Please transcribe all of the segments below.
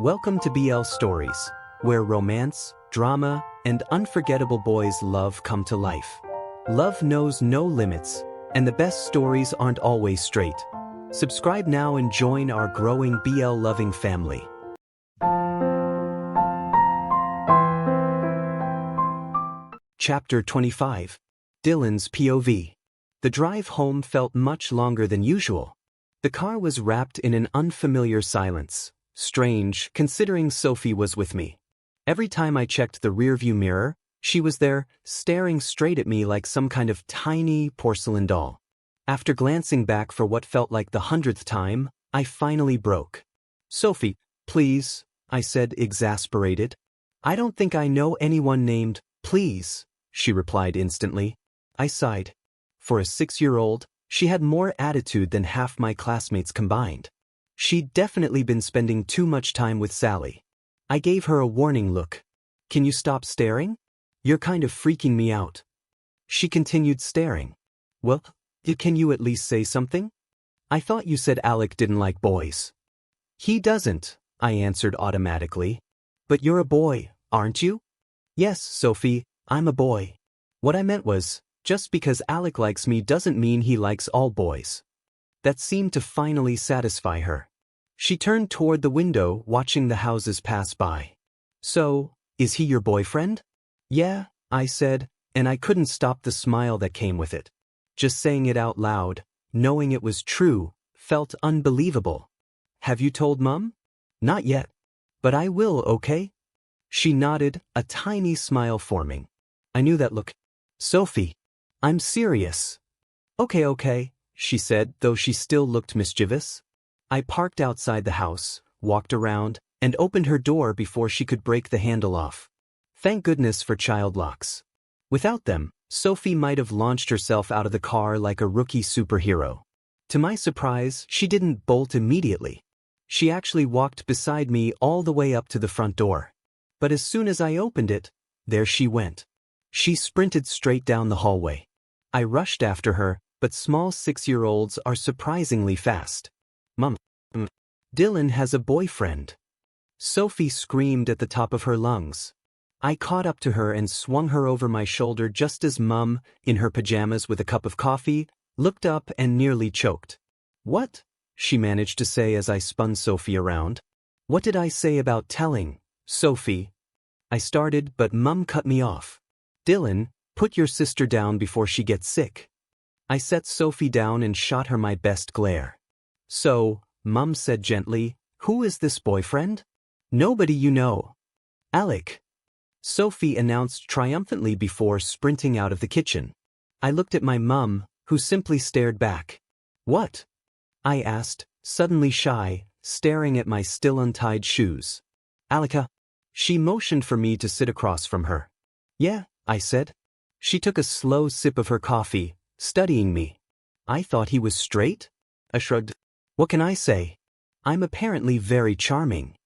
Welcome to BL Stories, where romance, drama, and unforgettable boys' love come to life. Love knows no limits, and the best stories aren't always straight. Subscribe now and join our growing BL-loving family. Chapter 25. Dylan's POV. The drive home felt much longer than usual. The car was wrapped in an unfamiliar silence. Strange, considering Sophie was with me. Every time I checked the rearview mirror, she was there, staring straight at me like some kind of tiny porcelain doll. After glancing back for what felt like the 100th time, I finally broke. "Sophie, please," I said, exasperated. "I don't think I know anyone named Please," she replied instantly. I sighed. For a 6-year-old, she had more attitude than half my classmates combined. She'd definitely been spending too much time with Sally. I gave her a warning look. "Can you stop staring? You're kind of freaking me out." She continued staring. "Well, can you at least say something? I thought you said Alec didn't like boys." "He doesn't," I answered automatically. "But you're a boy, aren't you?" "Yes, Sophie, I'm a boy. What I meant was, just because Alec likes me doesn't mean he likes all boys." That seemed to finally satisfy her. She turned toward the window, watching the houses pass by. "So, is he your boyfriend?" "Yeah," I said, and I couldn't stop the smile that came with it. Just saying it out loud, knowing it was true, felt unbelievable. "Have you told Mom?" "Not yet. But I will, okay?" She nodded, a tiny smile forming. I knew that look. "Sophie, I'm serious." Okay, she said, though she still looked mischievous. I parked outside the house, walked around, and opened her door before she could break the handle off. Thank goodness for child locks. Without them, Sophie might have launched herself out of the car like a rookie superhero. To my surprise, she didn't bolt immediately. She actually walked beside me all the way up to the front door. But as soon as I opened it, there she went. She sprinted straight down the hallway. I rushed after her, but small 6-year-olds are surprisingly fast. "Mom, Dylan has a boyfriend." Sophie screamed at the top of her lungs. I caught up to her and swung her over my shoulder just as Mum, in her pajamas with a cup of coffee, looked up and nearly choked. "What?" she managed to say as I spun Sophie around. "What did I say about telling, Sophie?" I started, but Mum cut me off. "Dylan, put your sister down before she gets sick." I set Sophie down and shot her my best glare. "So," Mum said gently, "who is this boyfriend?" "Nobody you know. Alec," Sophie announced triumphantly before sprinting out of the kitchen. I looked at my mum, who simply stared back. "What?" I asked, suddenly shy, staring at my still untied shoes. "Aleka." She motioned for me to sit across from her. "Yeah," I said. She took a slow sip of her coffee, studying me. "I thought he was straight?" I shrugged. "What can I say? I'm apparently very charming."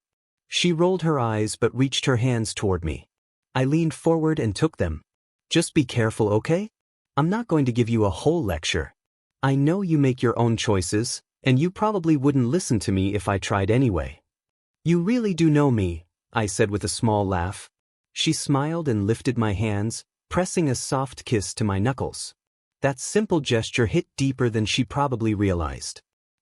She rolled her eyes but reached her hands toward me. I leaned forward and took them. "Just be careful, okay? I'm not going to give you a whole lecture. I know you make your own choices, and you probably wouldn't listen to me if I tried anyway." "You really do know me," I said with a small laugh. She smiled and lifted my hands, pressing a soft kiss to my knuckles. That simple gesture hit deeper than she probably realized.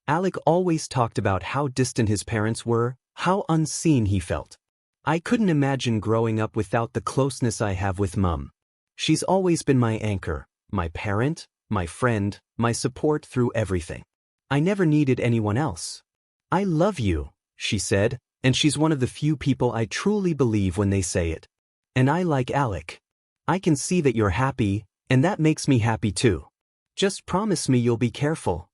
Alec always talked about how distant his parents were, how unseen he felt. I couldn't imagine growing up without the closeness I have with Mum. She's always been my anchor, my parent, my friend, my support through everything. I never needed anyone else. "I love you," she said, and she's one of the few people I truly believe when they say it. "And I like Alec. I can see that you're happy, and that makes me happy too. Just promise me you'll be careful."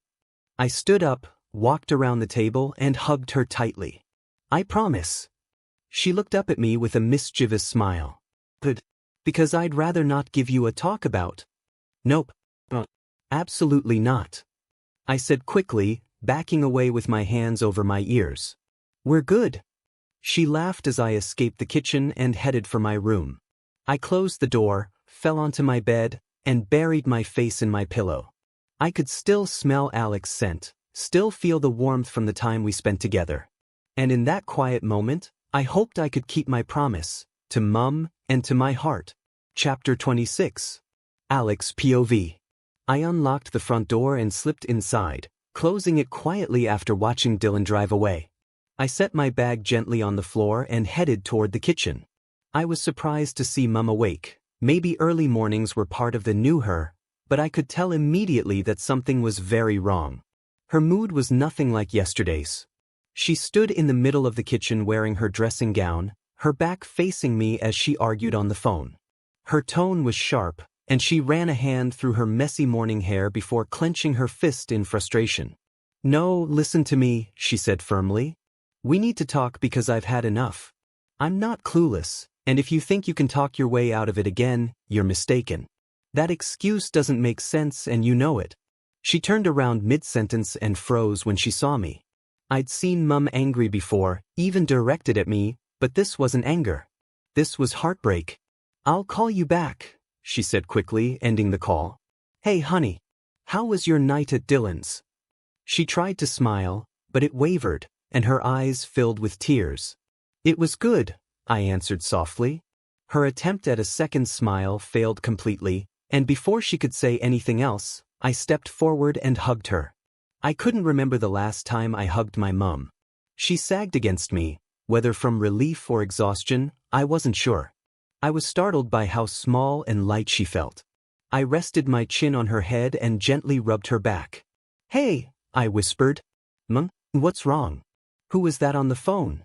I stood up, walked around the table, and hugged her tightly. "I promise." She looked up at me with a mischievous smile. "But, because I'd rather not give you a talk about." "Nope. Absolutely not," I said quickly, backing away with my hands over my ears. "We're good." She laughed as I escaped the kitchen and headed for my room. I closed the door, fell onto my bed, and buried my face in my pillow. I could still smell Alec's scent, still feel the warmth from the time we spent together. And in that quiet moment, I hoped I could keep my promise, to Mum and to my heart. Chapter 26. Alex POV. I unlocked the front door and slipped inside, closing it quietly after watching Dylan drive away. I set my bag gently on the floor and headed toward the kitchen. I was surprised to see Mum awake. Maybe early mornings were part of the new her, but I could tell immediately that something was very wrong. Her mood was nothing like yesterday's. She stood in the middle of the kitchen wearing her dressing gown, her back facing me as she argued on the phone. Her tone was sharp, and she ran a hand through her messy morning hair before clenching her fist in frustration. "No, listen to me," she said firmly. "We need to talk because I've had enough. I'm not clueless, and if you think you can talk your way out of it again, you're mistaken. That excuse doesn't make sense and you know it." She turned around mid-sentence and froze when she saw me. I'd seen Mum angry before, even directed at me, but this wasn't anger. This was heartbreak. "I'll call you back," she said quickly, ending the call. "Hey honey, how was your night at Dylan's?" She tried to smile, but it wavered, and her eyes filled with tears. "It was good," I answered softly. Her attempt at a second smile failed completely, and before she could say anything else, I stepped forward and hugged her. I couldn't remember the last time I hugged my mum. She sagged against me, whether from relief or exhaustion, I wasn't sure. I was startled by how small and light she felt. I rested my chin on her head and gently rubbed her back. "Hey," I whispered. "Mum, what's wrong? Who was that on the phone?"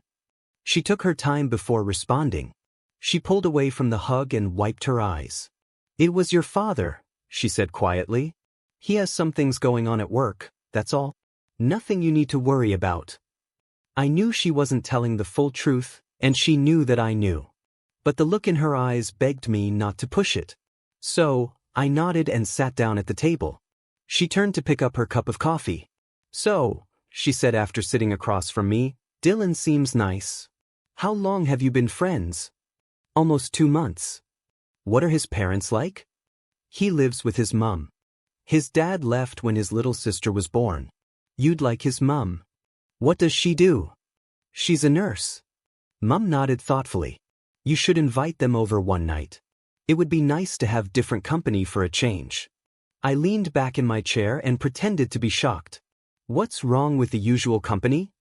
She took her time before responding. She pulled away from the hug and wiped her eyes. "It was your father," she said quietly. "He has some things going on at work, that's all. Nothing you need to worry about." I knew she wasn't telling the full truth, and she knew that I knew. But the look in her eyes begged me not to push it. So, I nodded and sat down at the table. She turned to pick up her cup of coffee. "So," she said after sitting across from me, "Dylan seems nice. How long have you been friends?" "Almost 2 months." "What are his parents like?" "He lives with his mum. His dad left when his little sister was born." "You'd like his mum. What does she do?" "She's a nurse." Mum nodded thoughtfully. "You should invite them over one night. It would be nice to have different company for a change." I leaned back in my chair and pretended to be shocked. "What's wrong with the usual company?"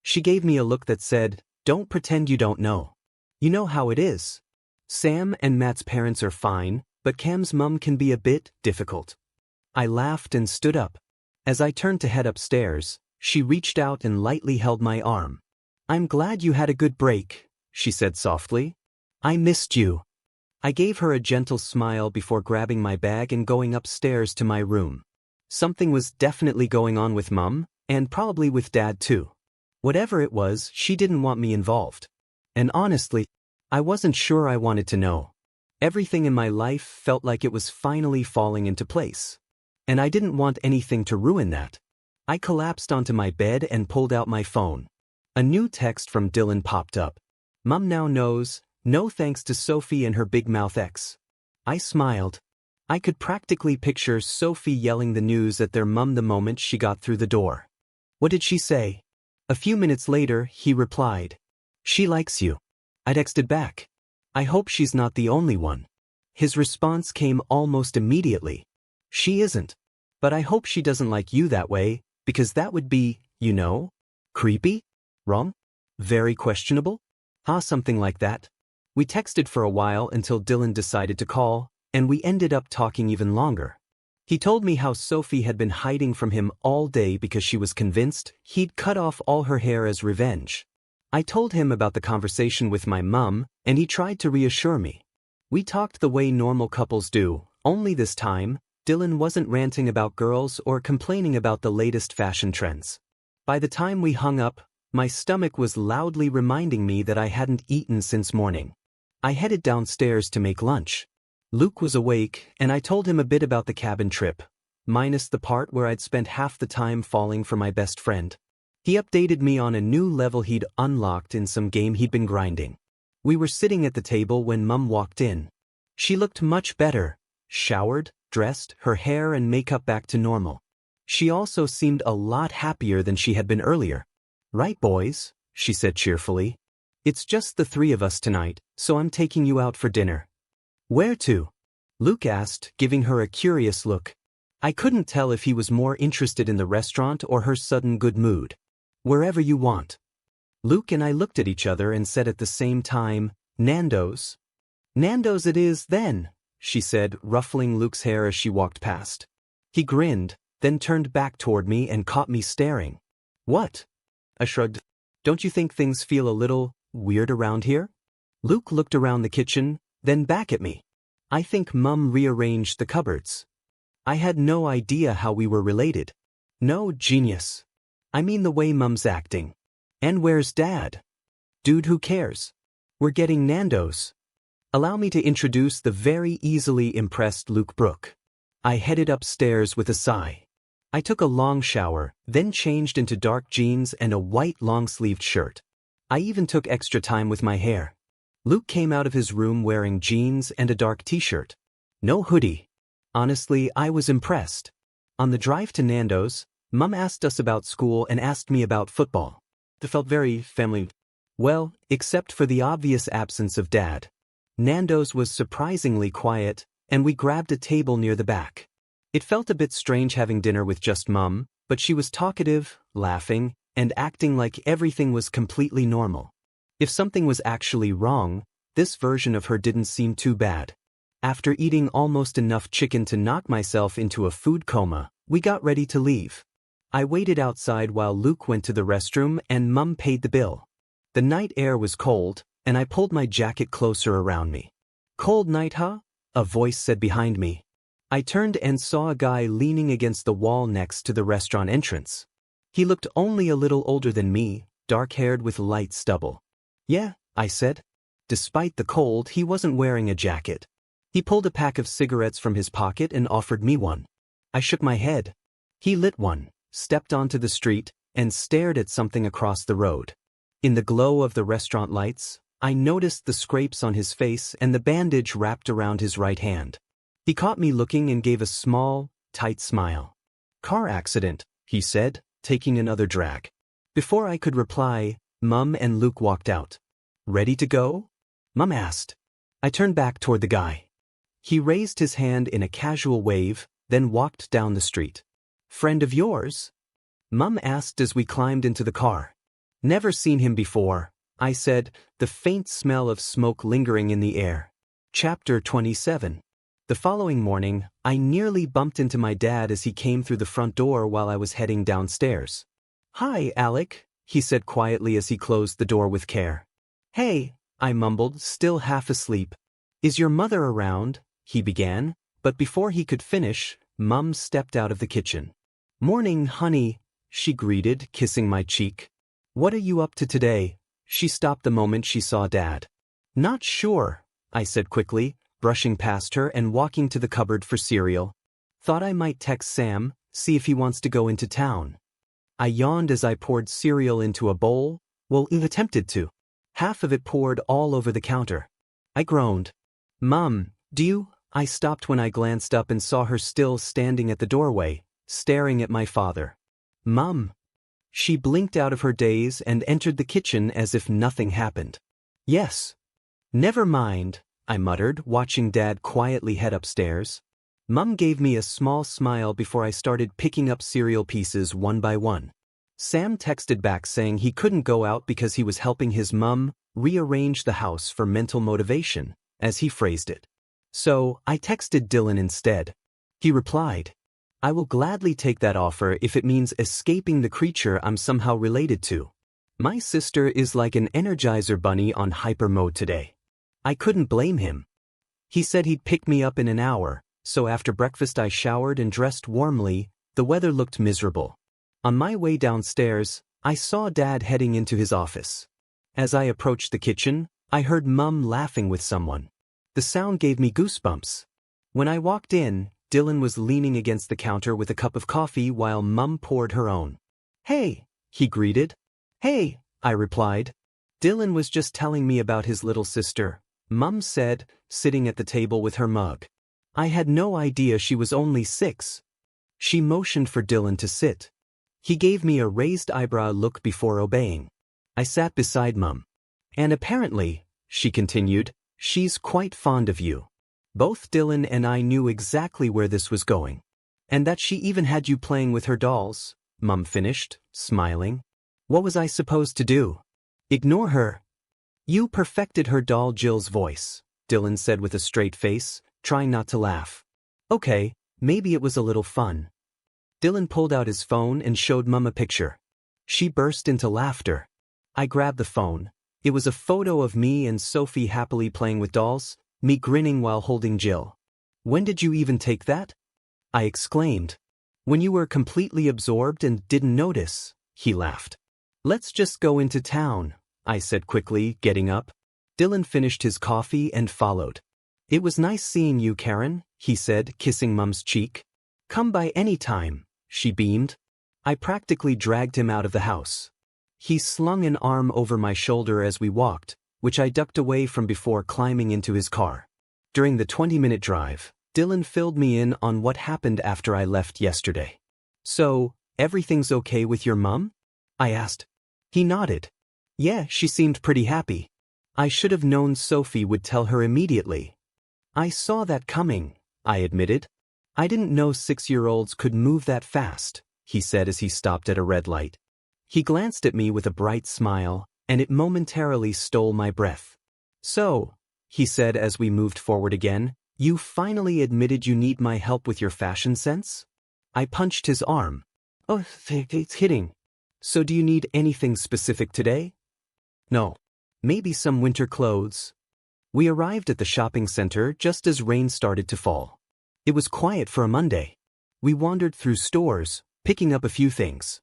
She gave me a look that said, "Don't pretend you don't know. You know how it is. Sam and Matt's parents are fine, but Cam's mum can be a bit difficult." I laughed and stood up. As I turned to head upstairs, she reached out and lightly held my arm. "I'm glad you had a good break," she said softly. "I missed you." I gave her a gentle smile before grabbing my bag and going upstairs to my room. Something was definitely going on with Mum, and probably with Dad too. Whatever it was, she didn't want me involved. And honestly, I wasn't sure I wanted to know. Everything in my life felt like it was finally falling into place. And I didn't want anything to ruin that. I collapsed onto my bed and pulled out my phone. A new text from Dylan popped up. "Mum now knows, no thanks to Sophie and her big mouth ex." I smiled. I could practically picture Sophie yelling the news at their mum the moment she got through the door. "What did she say?" A few minutes later, he replied, "She likes you." I texted back, "I hope she's not the only one." His response came almost immediately. "She isn't. But I hope she doesn't like you that way, because that would be, you know, creepy? Wrong? Very questionable? Something like that." We texted for a while until Dylan decided to call, and we ended up talking even longer. He told me how Sophie had been hiding from him all day because she was convinced he'd cut off all her hair as revenge. I told him about the conversation with my mum, and he tried to reassure me. We talked the way normal couples do, only this time, Dylan wasn't ranting about girls or complaining about the latest fashion trends. By the time we hung up, my stomach was loudly reminding me that I hadn't eaten since morning. I headed downstairs to make lunch. Luke was awake, and I told him a bit about the cabin trip, minus the part where I'd spent half the time falling for my best friend. He updated me on a new level he'd unlocked in some game he'd been grinding. We were sitting at the table when Mum walked in. She looked much better, showered, dressed, her hair and makeup back to normal. She also seemed a lot happier than she had been earlier. "Right, boys?" she said cheerfully. It's just the three of us tonight, so I'm taking you out for dinner. Where to? Luke asked, giving her a curious look. I couldn't tell if he was more interested in the restaurant or her sudden good mood. Wherever you want. Luke and I looked at each other and said at the same time, Nando's. Nando's it is, then, she said, ruffling Luke's hair as she walked past. He grinned, then turned back toward me and caught me staring. What? I shrugged. Don't you think things feel a little weird around here? Luke looked around the kitchen, then back at me. I think Mum rearranged the cupboards. I had no idea how we were related. No, genius. I mean the way Mum's acting. And where's Dad? Dude, who cares? We're getting Nando's. Allow me to introduce the very easily impressed Luke Brooke. I headed upstairs with a sigh. I took a long shower, then changed into dark jeans and a white long-sleeved shirt. I even took extra time with my hair. Luke came out of his room wearing jeans and a dark t-shirt. No hoodie. Honestly, I was impressed. On the drive to Nando's, Mum asked us about school and asked me about football. It felt very family. Well, except for the obvious absence of Dad. Nando's was surprisingly quiet, and we grabbed a table near the back. It felt a bit strange having dinner with just Mum, but she was talkative, laughing, and acting like everything was completely normal. If something was actually wrong, this version of her didn't seem too bad. After eating almost enough chicken to knock myself into a food coma, we got ready to leave. I waited outside while Luke went to the restroom and Mum paid the bill. The night air was cold, and I pulled my jacket closer around me. Cold night, huh? A voice said behind me. I turned and saw a guy leaning against the wall next to the restaurant entrance. He looked only a little older than me, dark-haired with light stubble. Yeah, I said. Despite the cold, he wasn't wearing a jacket. He pulled a pack of cigarettes from his pocket and offered me one. I shook my head. He lit one, stepped onto the street, and stared at something across the road. In the glow of the restaurant lights, I noticed the scrapes on his face and the bandage wrapped around his right hand. He caught me looking and gave a small, tight smile. Car accident, he said, taking another drag. Before I could reply, Mum and Luke walked out. Ready to go? Mum asked. I turned back toward the guy. He raised his hand in a casual wave, then walked down the street. Friend of yours? Mum asked as we climbed into the car. Never seen him before, I said, the faint smell of smoke lingering in the air. Chapter 27. The following morning, I nearly bumped into my dad as he came through the front door while I was heading downstairs. Hi, Alec, he said quietly as he closed the door with care. Hey, I mumbled, still half asleep. Is your mother around? He began, but before he could finish, Mum stepped out of the kitchen. Morning, honey, she greeted, kissing my cheek. What are you up to today? She stopped the moment she saw Dad. Not sure, I said quickly, brushing past her and walking to the cupboard for cereal. Thought I might text Sam, see if he wants to go into town. I yawned as I poured cereal into a bowl. Well, Eve attempted to. Half of it poured all over the counter. I groaned. Mum, do you? I stopped when I glanced up and saw her still standing at the doorway, staring at my father. Mum. She blinked out of her daze and entered the kitchen as if nothing happened. Yes. Never mind, I muttered, watching Dad quietly head upstairs. Mum gave me a small smile before I started picking up cereal pieces one by one. Sam texted back saying he couldn't go out because he was helping his mum rearrange the house for mental motivation, as he phrased it. So, I texted Dylan instead. He replied, I will gladly take that offer if it means escaping the creature I'm somehow related to. My sister is like an Energizer bunny on hyper mode today. I couldn't blame him. He said he'd pick me up in an hour, so after breakfast I showered and dressed warmly. The weather looked miserable. On my way downstairs, I saw Dad heading into his office. As I approached the kitchen, I heard Mum laughing with someone. The sound gave me goosebumps. When I walked in, Dylan was leaning against the counter with a cup of coffee while Mum poured her own. Hey, he greeted. Hey, I replied. Dylan was just telling me about his little sister, Mum said, sitting at the table with her mug. I had no idea she was only 6. She motioned for Dylan to sit. He gave me a raised eyebrow look before obeying. I sat beside Mum. And apparently, she continued, she's quite fond of you. Both Dylan and I knew exactly where this was going. And that she even had you playing with her dolls, Mum finished, smiling. What was I supposed to do? Ignore her? You perfected her doll, Jill's voice, Dylan said with a straight face, trying not to laugh. Okay, maybe it was a little fun. Dylan pulled out his phone and showed Mum a picture. She burst into laughter. I grabbed the phone. It was a photo of me and Sophie happily playing with dolls, me grinning while holding Jill. When did you even take that? I exclaimed. When you were completely absorbed and didn't notice, he laughed. Let's just go into town, I said quickly, getting up. Dylan finished his coffee and followed. It was nice seeing you, Karen, he said, kissing Mum's cheek. Come by any time, she beamed. I practically dragged him out of the house. He slung an arm over my shoulder as we walked, which I ducked away from before climbing into his car. During the 20-minute drive, Dylan filled me in on what happened after I left yesterday. So, everything's okay with your mum? I asked. He nodded. Yeah, she seemed pretty happy. I should have known Sophie would tell her immediately. I saw that coming, I admitted. I didn't know 6-year-olds could move that fast, he said as he stopped at a red light. He glanced at me with a bright smile, and it momentarily stole my breath. So, he said as we moved forward again, you finally admitted you need my help with your fashion sense? I punched his arm. Oh, it's hitting. So do you need anything specific today? No. Maybe some winter clothes. We arrived at the shopping center just as rain started to fall. It was quiet for a Monday. We wandered through stores, picking up a few things.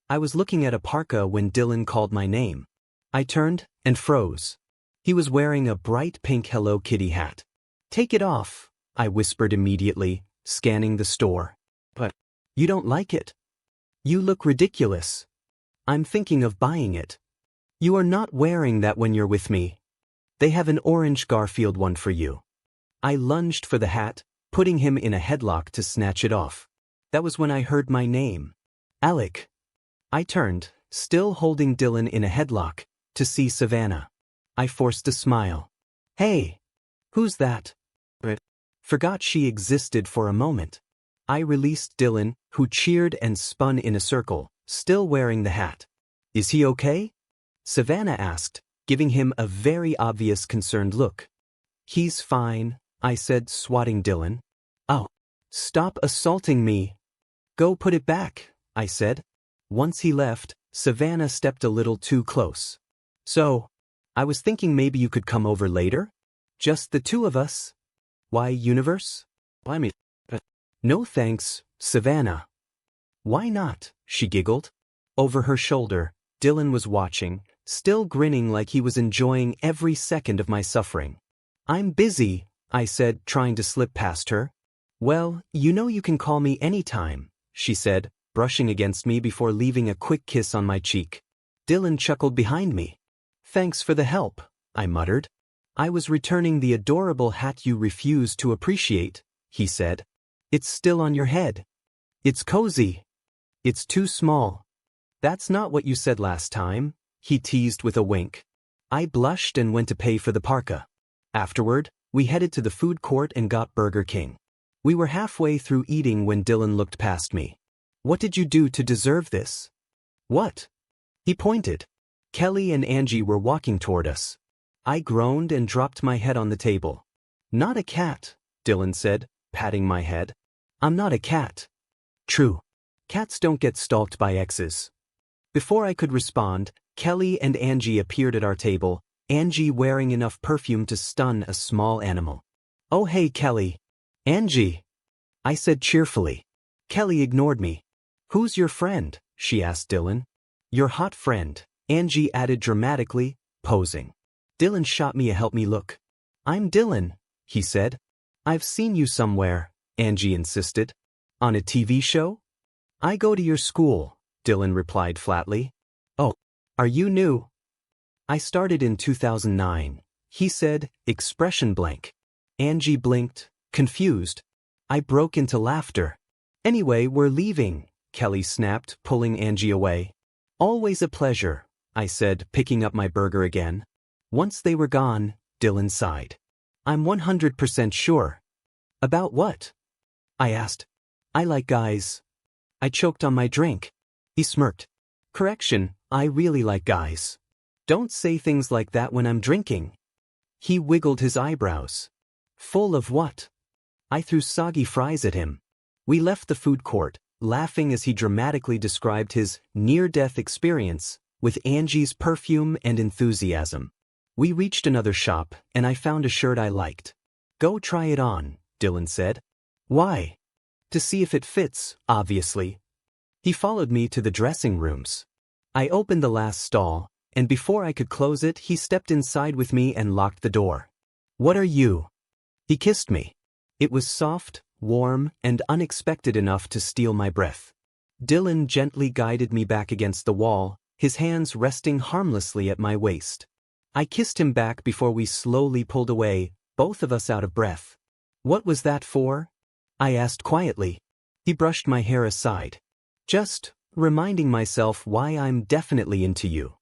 I was looking at a parka when Dylan called my name. I turned and froze. He was wearing a bright pink Hello Kitty hat. Take it off, I whispered immediately, scanning the store. But you don't like it. You look ridiculous. I'm thinking of buying it. You are not wearing that when you're with me. They have an orange Garfield one for you. I lunged for the hat, putting him in a headlock to snatch it off. That was when I heard my name. Alec. I turned, still holding Dylan in a headlock, to see Savannah. I forced a smile. Hey. Who's that? Forgot she existed for a moment. I released Dylan, who cheered and spun in a circle, still wearing the hat. Is he okay? Savannah asked, giving him a very obvious concerned look. He's fine, I said, swatting Dylan. Oh. Stop assaulting me. Go put it back, I said. Once he left, Savannah stepped a little too close. So, I was thinking maybe you could come over later? Just the two of us? Why, universe? No thanks, Savannah. Why not? She giggled. Over her shoulder, Dylan was watching, still grinning like he was enjoying every second of my suffering. I'm busy, I said, trying to slip past her. Well, you know you can call me anytime, she said, brushing against me before leaving a quick kiss on my cheek. Dylan chuckled behind me. Thanks for the help, I muttered. I was returning the adorable hat you refused to appreciate, he said. It's still on your head. It's cozy. It's too small. That's not what you said last time, he teased with a wink. I blushed and went to pay for the parka. Afterward, we headed to the food court and got Burger King. We were halfway through eating when Dylan looked past me. What did you do to deserve this? What? He pointed. Kelly and Angie were walking toward us. I groaned and dropped my head on the table. Not a cat, Dylan said, patting my head. I'm not a cat. True. Cats don't get stalked by exes. Before I could respond, Kelly and Angie appeared at our table, Angie wearing enough perfume to stun a small animal. Oh hey Kelly. Angie. I said cheerfully. Kelly ignored me. Who's your friend? She asked Dylan. Your hot friend, Angie added dramatically, posing. Dylan shot me a help me look. I'm Dylan, he said. I've seen you somewhere, Angie insisted. On a TV show? I go to your school, Dylan replied flatly. Oh, are you new? I started in 2009, he said, expression blank. Angie blinked, confused. I broke into laughter. Anyway, we're leaving, Kelly snapped, pulling Angie away. Always a pleasure, I said, picking up my burger again. Once they were gone, Dylan sighed. I'm 100% sure. About what? I asked. I like guys. I choked on my drink. He smirked. Correction, I really like guys. Don't say things like that when I'm drinking. He wiggled his eyebrows. Full of what? I threw soggy fries at him. We left the food court, laughing as he dramatically described his near-death experience with Angie's perfume and enthusiasm. We reached another shop, and I found a shirt I liked. Go try it on, Dylan said. Why? To see if it fits, obviously. He followed me to the dressing rooms. I opened the last stall, and before I could close it, he stepped inside with me and locked the door. What are you? He kissed me. It was soft, warm, and unexpected enough to steal my breath. Dylan gently guided me back against the wall, his hands resting harmlessly at my waist. I kissed him back before we slowly pulled away, both of us out of breath. What was that for? I asked quietly. He brushed my hair aside. Just reminding myself why I'm definitely into you.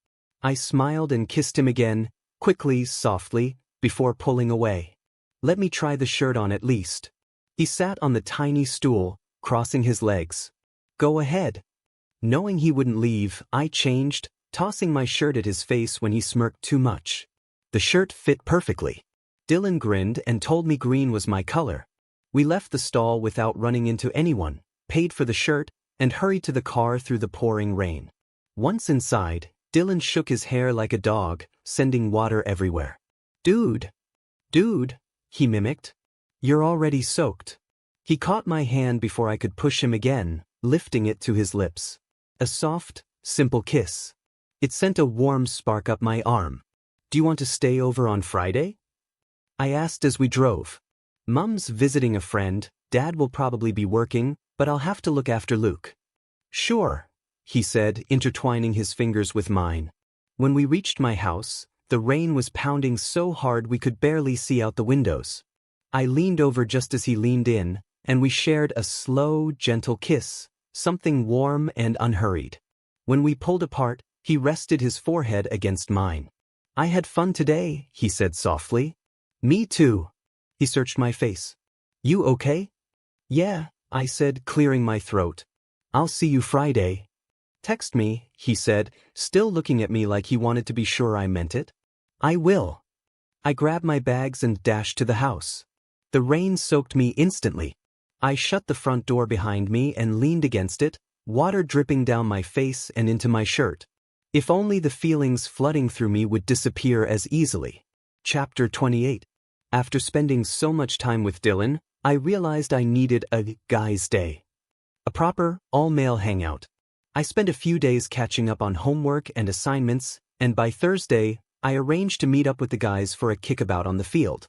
I smiled and kissed him again, quickly, softly, before pulling away. Let me try the shirt on at least. He sat on the tiny stool, crossing his legs. Go ahead. Knowing he wouldn't leave, I changed, tossing my shirt at his face when he smirked too much. The shirt fit perfectly. Dylan grinned and told me green was my color. We left the stall without running into anyone, paid for the shirt, and hurried to the car through the pouring rain. Once inside, Dylan shook his hair like a dog, sending water everywhere. Dude, he mimicked. You're already soaked. He caught my hand before I could push him again, lifting it to his lips. A soft, simple kiss. It sent a warm spark up my arm. Do you want to stay over on Friday? I asked as we drove. Mum's visiting a friend, Dad will probably be working, but I'll have to look after Luke. Sure, he said, intertwining his fingers with mine. When we reached my house, the rain was pounding so hard we could barely see out the windows. I leaned over just as he leaned in, and we shared a slow, gentle kiss, something warm and unhurried. When we pulled apart, he rested his forehead against mine. I had fun today, he said softly. Me too. He searched my face. You okay? Yeah, I said, clearing my throat. I'll see you Friday. Text me, he said, still looking at me like he wanted to be sure I meant it. I will. I grabbed my bags and dashed to the house. The rain soaked me instantly. I shut the front door behind me and leaned against it, water dripping down my face and into my shirt. If only the feelings flooding through me would disappear as easily. Chapter 28. After spending so much time with Dylan, I realized I needed a guy's day. A proper, all-male hangout. I spent a few days catching up on homework and assignments, and by Thursday, I arranged to meet up with the guys for a kickabout on the field.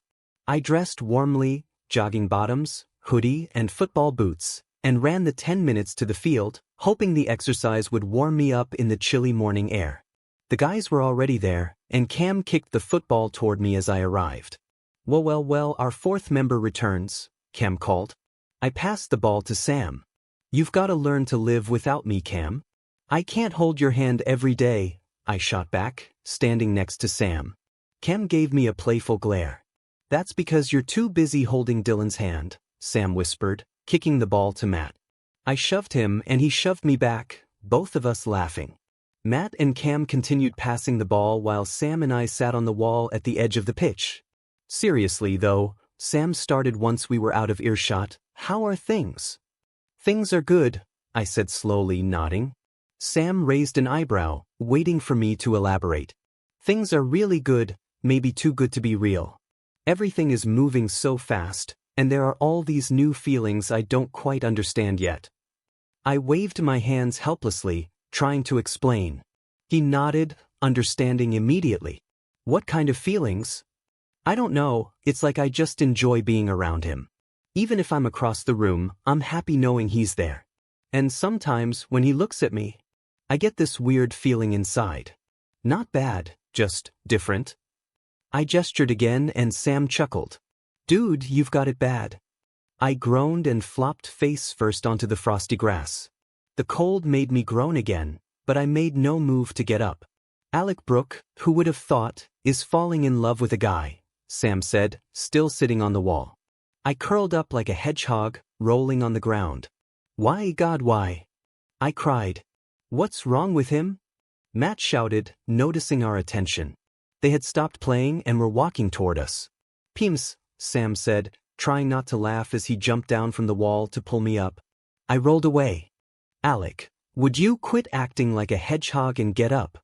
I dressed warmly, jogging bottoms, hoodie, and football boots, and ran the 10 minutes to the field, hoping the exercise would warm me up in the chilly morning air. The guys were already there, and Cam kicked the football toward me as I arrived. Well, our fourth member returns, Cam called. I passed the ball to Sam. You've got to learn to live without me, Cam. I can't hold your hand every day, I shot back, standing next to Sam. Cam gave me a playful glare. That's because you're too busy holding Dylan's hand, Sam whispered, kicking the ball to Matt. I shoved him and he shoved me back, both of us laughing. Matt and Cam continued passing the ball while Sam and I sat on the wall at the edge of the pitch. Seriously, though, Sam started once we were out of earshot. How are things? Things are good, I said slowly, nodding. Sam raised an eyebrow, waiting for me to elaborate. Things are really good, maybe too good to be real. Everything is moving so fast, and there are all these new feelings I don't quite understand yet. I waved my hands helplessly, trying to explain. He nodded, understanding immediately. What kind of feelings? I don't know, it's like I just enjoy being around him. Even if I'm across the room, I'm happy knowing he's there. And sometimes, when he looks at me, I get this weird feeling inside. Not bad, just different. I gestured again and Sam chuckled. Dude, you've got it bad. I groaned and flopped face first onto the frosty grass. The cold made me groan again, but I made no move to get up. Alec Brooke, who would have thought, is falling in love with a guy, Sam said, still sitting on the wall. I curled up like a hedgehog, rolling on the ground. Why, God, why? I cried. What's wrong with him? Matt shouted, noticing our attention. They had stopped playing and were walking toward us. Peems, Sam said, trying not to laugh as he jumped down from the wall to pull me up. I rolled away. Alec, would you quit acting like a hedgehog and get up?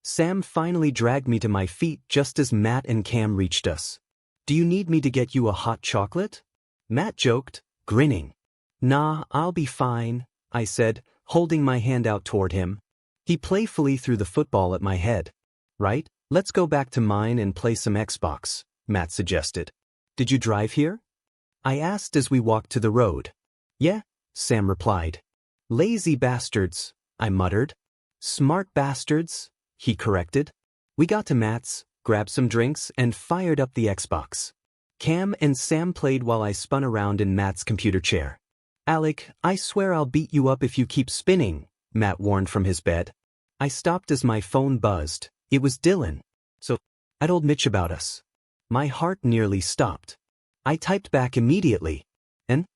Sam finally dragged me to my feet just as Matt and Cam reached us. Do you need me to get you a hot chocolate? Matt joked, grinning. Nah, I'll be fine, I said, holding my hand out toward him. He playfully threw the football at my head. Right, let's go back to mine and play some Xbox, Matt suggested. Did you drive here? I asked as we walked to the road. Yeah, Sam replied. Lazy bastards, I muttered. Smart bastards, he corrected. We got to Matt's, grabbed some drinks, and fired up the Xbox. Cam and Sam played while I spun around in Matt's computer chair. Alec, I swear I'll beat you up if you keep spinning, Matt warned from his bed. I stopped as my phone buzzed. It was Dylan. So, I told Mitch about us. My heart nearly stopped. I typed back immediately. And?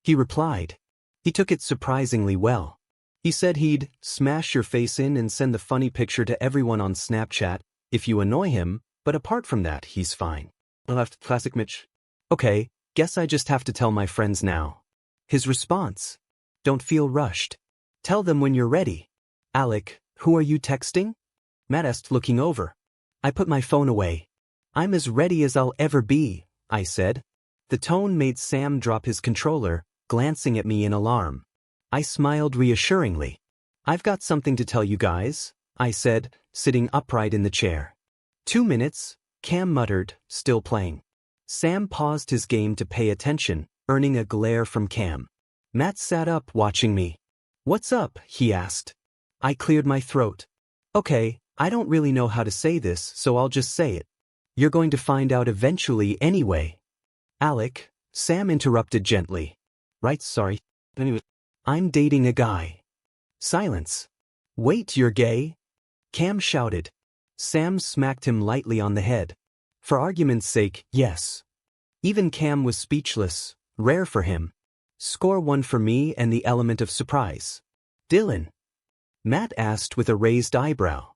He replied. He took it surprisingly well. He said he'd smash your face in and send the funny picture to everyone on Snapchat if you annoy him, but apart from that, he's fine. I left classic Mitch. Okay, guess I just have to tell my friends now. His response. Don't feel rushed. Tell them when you're ready. Alec, who are you texting? Matt asked, looking over. I put my phone away. I'm as ready as I'll ever be, I said. The tone made Sam drop his controller, glancing at me in alarm. I smiled reassuringly. I've got something to tell you guys, I said, sitting upright in the chair. 2 minutes, Cam muttered, still playing. Sam paused his game to pay attention, earning a glare from Cam. Matt sat up watching me. What's up? He asked. I cleared my throat. Okay, I don't really know how to say this, so I'll just say it. You're going to find out eventually anyway. Alec, Sam interrupted gently. Right, sorry. Anyway, I'm dating a guy. Silence. Wait, you're gay? Cam shouted. Sam smacked him lightly on the head. For argument's sake, yes. Even Cam was speechless, rare for him. Score 1 for me and the element of surprise. Dylan? Matt asked with a raised eyebrow.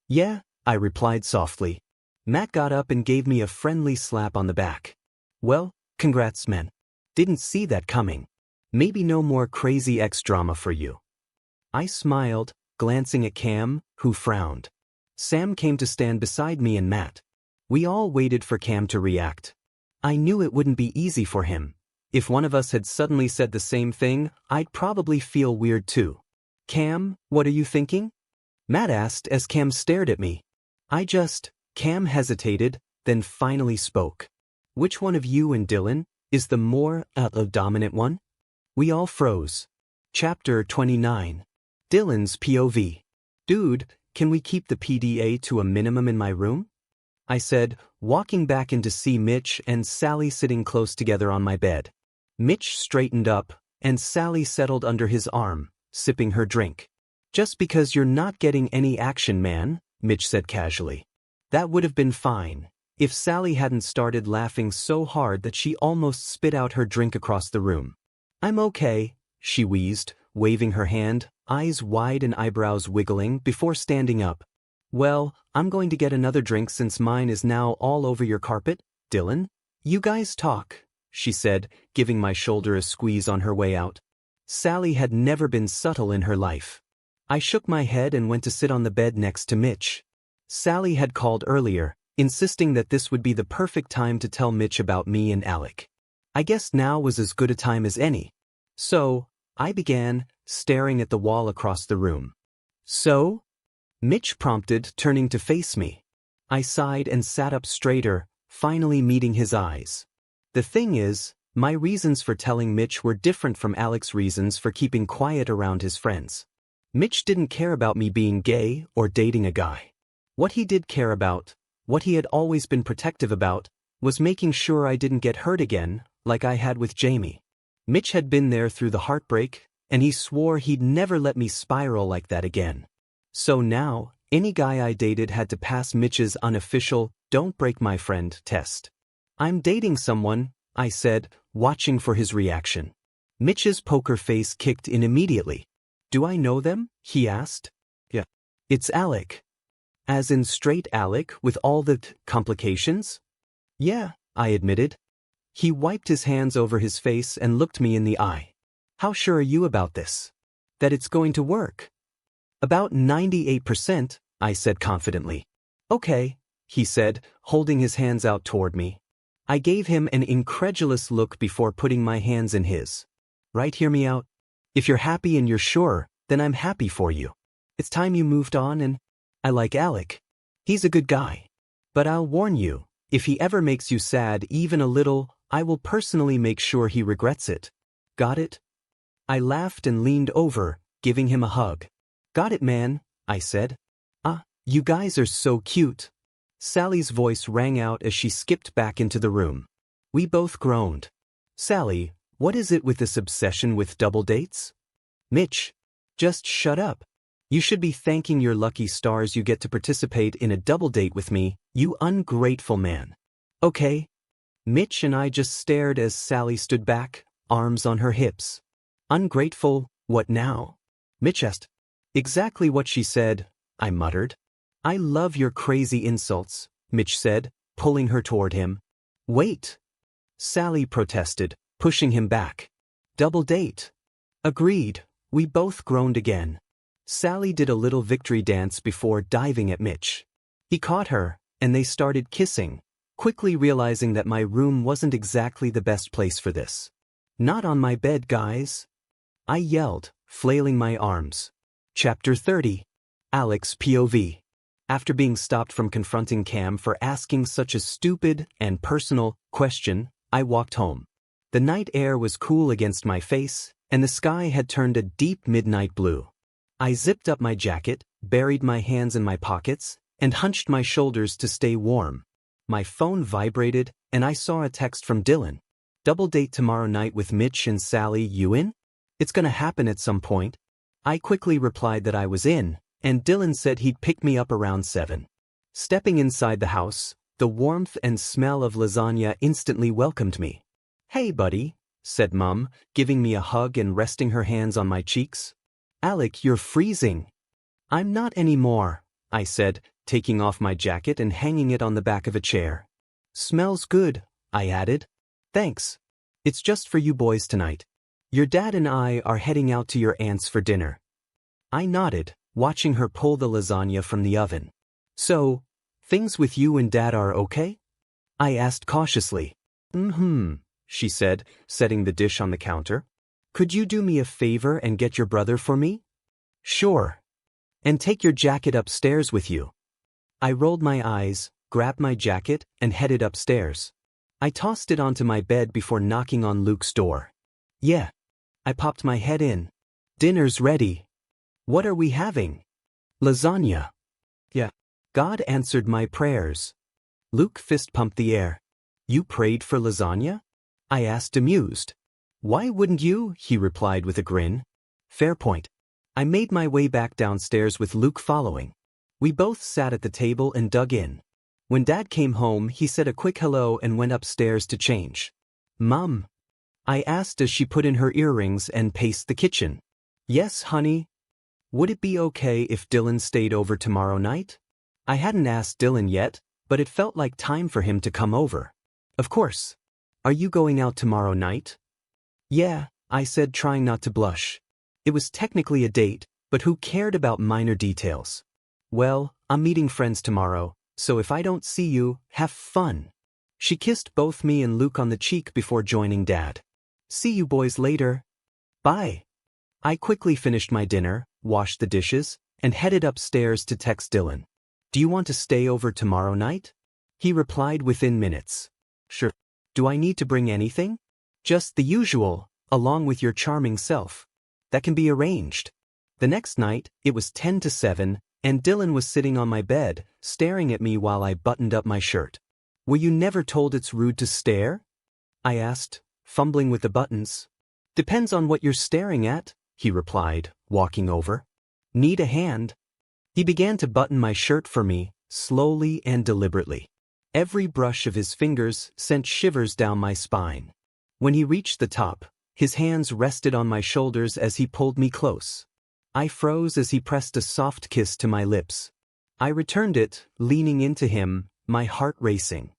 Yeah, I replied softly. Matt got up and gave me a friendly slap on the back. Well, congrats, man. Didn't see that coming. Maybe no more crazy ex-drama for you. I smiled, glancing at Cam, who frowned. Sam came to stand beside me and Matt. We all waited for Cam to react. I knew it wouldn't be easy for him. If one of us had suddenly said the same thing, I'd probably feel weird too. Cam, what are you thinking? Matt asked as Cam stared at me. Cam hesitated, then finally spoke. Which one of you and Dylan is the more dominant one? We all froze. Chapter 29. Dylan's POV. Dude, can we keep the PDA to a minimum in my room? I said, walking back in to see Mitch and Sally sitting close together on my bed. Mitch straightened up, and Sally settled under his arm, sipping her drink. Just because you're not getting any action, man, Mitch said casually. That would have been fine, if Sally hadn't started laughing so hard that she almost spit out her drink across the room. I'm okay, she wheezed, waving her hand, eyes wide and eyebrows wiggling before standing up. Well, I'm going to get another drink since mine is now all over your carpet, Dylan. You guys talk, she said, giving my shoulder a squeeze on her way out. Sally had never been subtle in her life. I shook my head and went to sit on the bed next to Mitch. Sally had called earlier, insisting that this would be the perfect time to tell Mitch about me and Alec. I guess now was as good a time as any. So, I began, staring at the wall across the room. So? Mitch prompted, turning to face me. I sighed and sat up straighter, finally meeting his eyes. The thing is, my reasons for telling Mitch were different from Alec's reasons for keeping quiet around his friends. Mitch didn't care about me being gay or dating a guy. What he did care about, what he had always been protective about, was making sure I didn't get hurt again, like I had with Jamie. Mitch had been there through the heartbreak, and he swore he'd never let me spiral like that again. So now, Any guy I dated had to pass Mitch's unofficial, "don't break my friend" test. "I'm dating someone," I said, watching for his reaction. Mitch's poker face kicked in immediately. "Do I know them?" he asked. "Yeah. It's Alec." "As in straight Alec, with all the complications?" "Yeah," I admitted. He wiped his hands over his face and looked me in the eye. "How sure are you about this? That it's going to work?" "About 98%, I said confidently. "Okay," he said, holding his hands out toward me. I gave him an incredulous look before putting my hands in his. "Right, hear me out. If you're happy and you're sure, then I'm happy for you. It's time you moved on, and I like Alec. He's a good guy. But I'll warn you, if he ever makes you sad even a little, I will personally make sure he regrets it. Got it?" I laughed and leaned over, giving him a hug. "Got it, man," I said. "Ah, you guys are so cute." Sally's voice rang out as she skipped back into the room. We both groaned. "Sally, what is it with this obsession with double dates?" "Mitch, just shut up. You should be thanking your lucky stars you get to participate in a double date with me, you ungrateful man." "Okay." Mitch and I just stared as Sally stood back, arms on her hips. "Ungrateful, what now?" Mitch asked. "Exactly what she said," I muttered. "I love your crazy insults," Mitch said, pulling her toward him. "Wait," Sally protested, pushing him back. "Double date." "Agreed." We both groaned again. Sally did a little victory dance before diving at Mitch. He caught her, and they started kissing, quickly realizing that my room wasn't exactly the best place for this. "Not on my bed, guys," I yelled, flailing my arms. Chapter 30. Alec's POV. After being stopped from confronting Cam for asking such a stupid and personal question, I walked home. The night air was cool against my face, and the sky had turned a deep midnight blue. I zipped up my jacket, buried my hands in my pockets, and hunched my shoulders to stay warm. My phone vibrated, and I saw a text from Dylan. "Double date tomorrow night with Mitch and Sally, you in? It's gonna happen at some point." I quickly replied that I was in, and Dylan said he'd pick me up around 7. Stepping inside the house, the warmth and smell of lasagna instantly welcomed me. "Hey, buddy," said Mum, giving me a hug and resting her hands on my cheeks. "Alec, you're freezing." "I'm not anymore," I said, taking off my jacket and hanging it on the back of a chair. "Smells good," I added. "Thanks. It's just for you boys tonight. Your dad and I are heading out to your aunt's for dinner." I nodded, watching her pull the lasagna from the oven. "So, things with you and Dad are okay?" I asked cautiously. She said, setting the dish on the counter. "Could you do me a favor and get your brother for me?" "Sure. And take your jacket upstairs with you." I rolled my eyes, grabbed my jacket, and headed upstairs. I tossed it onto my bed before knocking on Luke's door. "Yeah." I popped my head in. "Dinner's ready." "What are we having?" "Lasagna." "Yeah." God answered my prayers. Luke fist-pumped the air. "You prayed for lasagna?" I asked, amused. "Why wouldn't you?" he replied with a grin. "Fair point." I made my way back downstairs with Luke following. We both sat at the table and dug in. When Dad came home, he said a quick hello and went upstairs to change. "Mom?" I asked as she put in her earrings and paced the kitchen. "Yes, honey." "Would it be okay if Dylan stayed over tomorrow night?" I hadn't asked Dylan yet, but it felt like time for him to come over. "Of course." "Are you going out tomorrow night?" "Yeah," I said, trying not to blush. It was technically a date, but who cared about minor details? "Well, I'm meeting friends tomorrow, so if I don't see you, have fun." She kissed both me and Luke on the cheek before joining Dad. "See you boys later." "Bye." I quickly finished my dinner, washed the dishes, and headed upstairs to text Dylan. "Do you want to stay over tomorrow night?" He replied within minutes. "Sure." "Do I need to bring anything?" "Just the usual, along with your charming self." "That can be arranged." The next night, it was 10 to 7, and Dylan was sitting on my bed, staring at me while I buttoned up my shirt. "Were you never told it's rude to stare?" I asked, fumbling with the buttons. "Depends on what you're staring at," he replied, walking over. "Need a hand?" He began to button my shirt for me, slowly and deliberately. Every brush of his fingers sent shivers down my spine. When he reached the top, his hands rested on my shoulders as he pulled me close. I froze as he pressed a soft kiss to my lips. I returned it, leaning into him, my heart racing.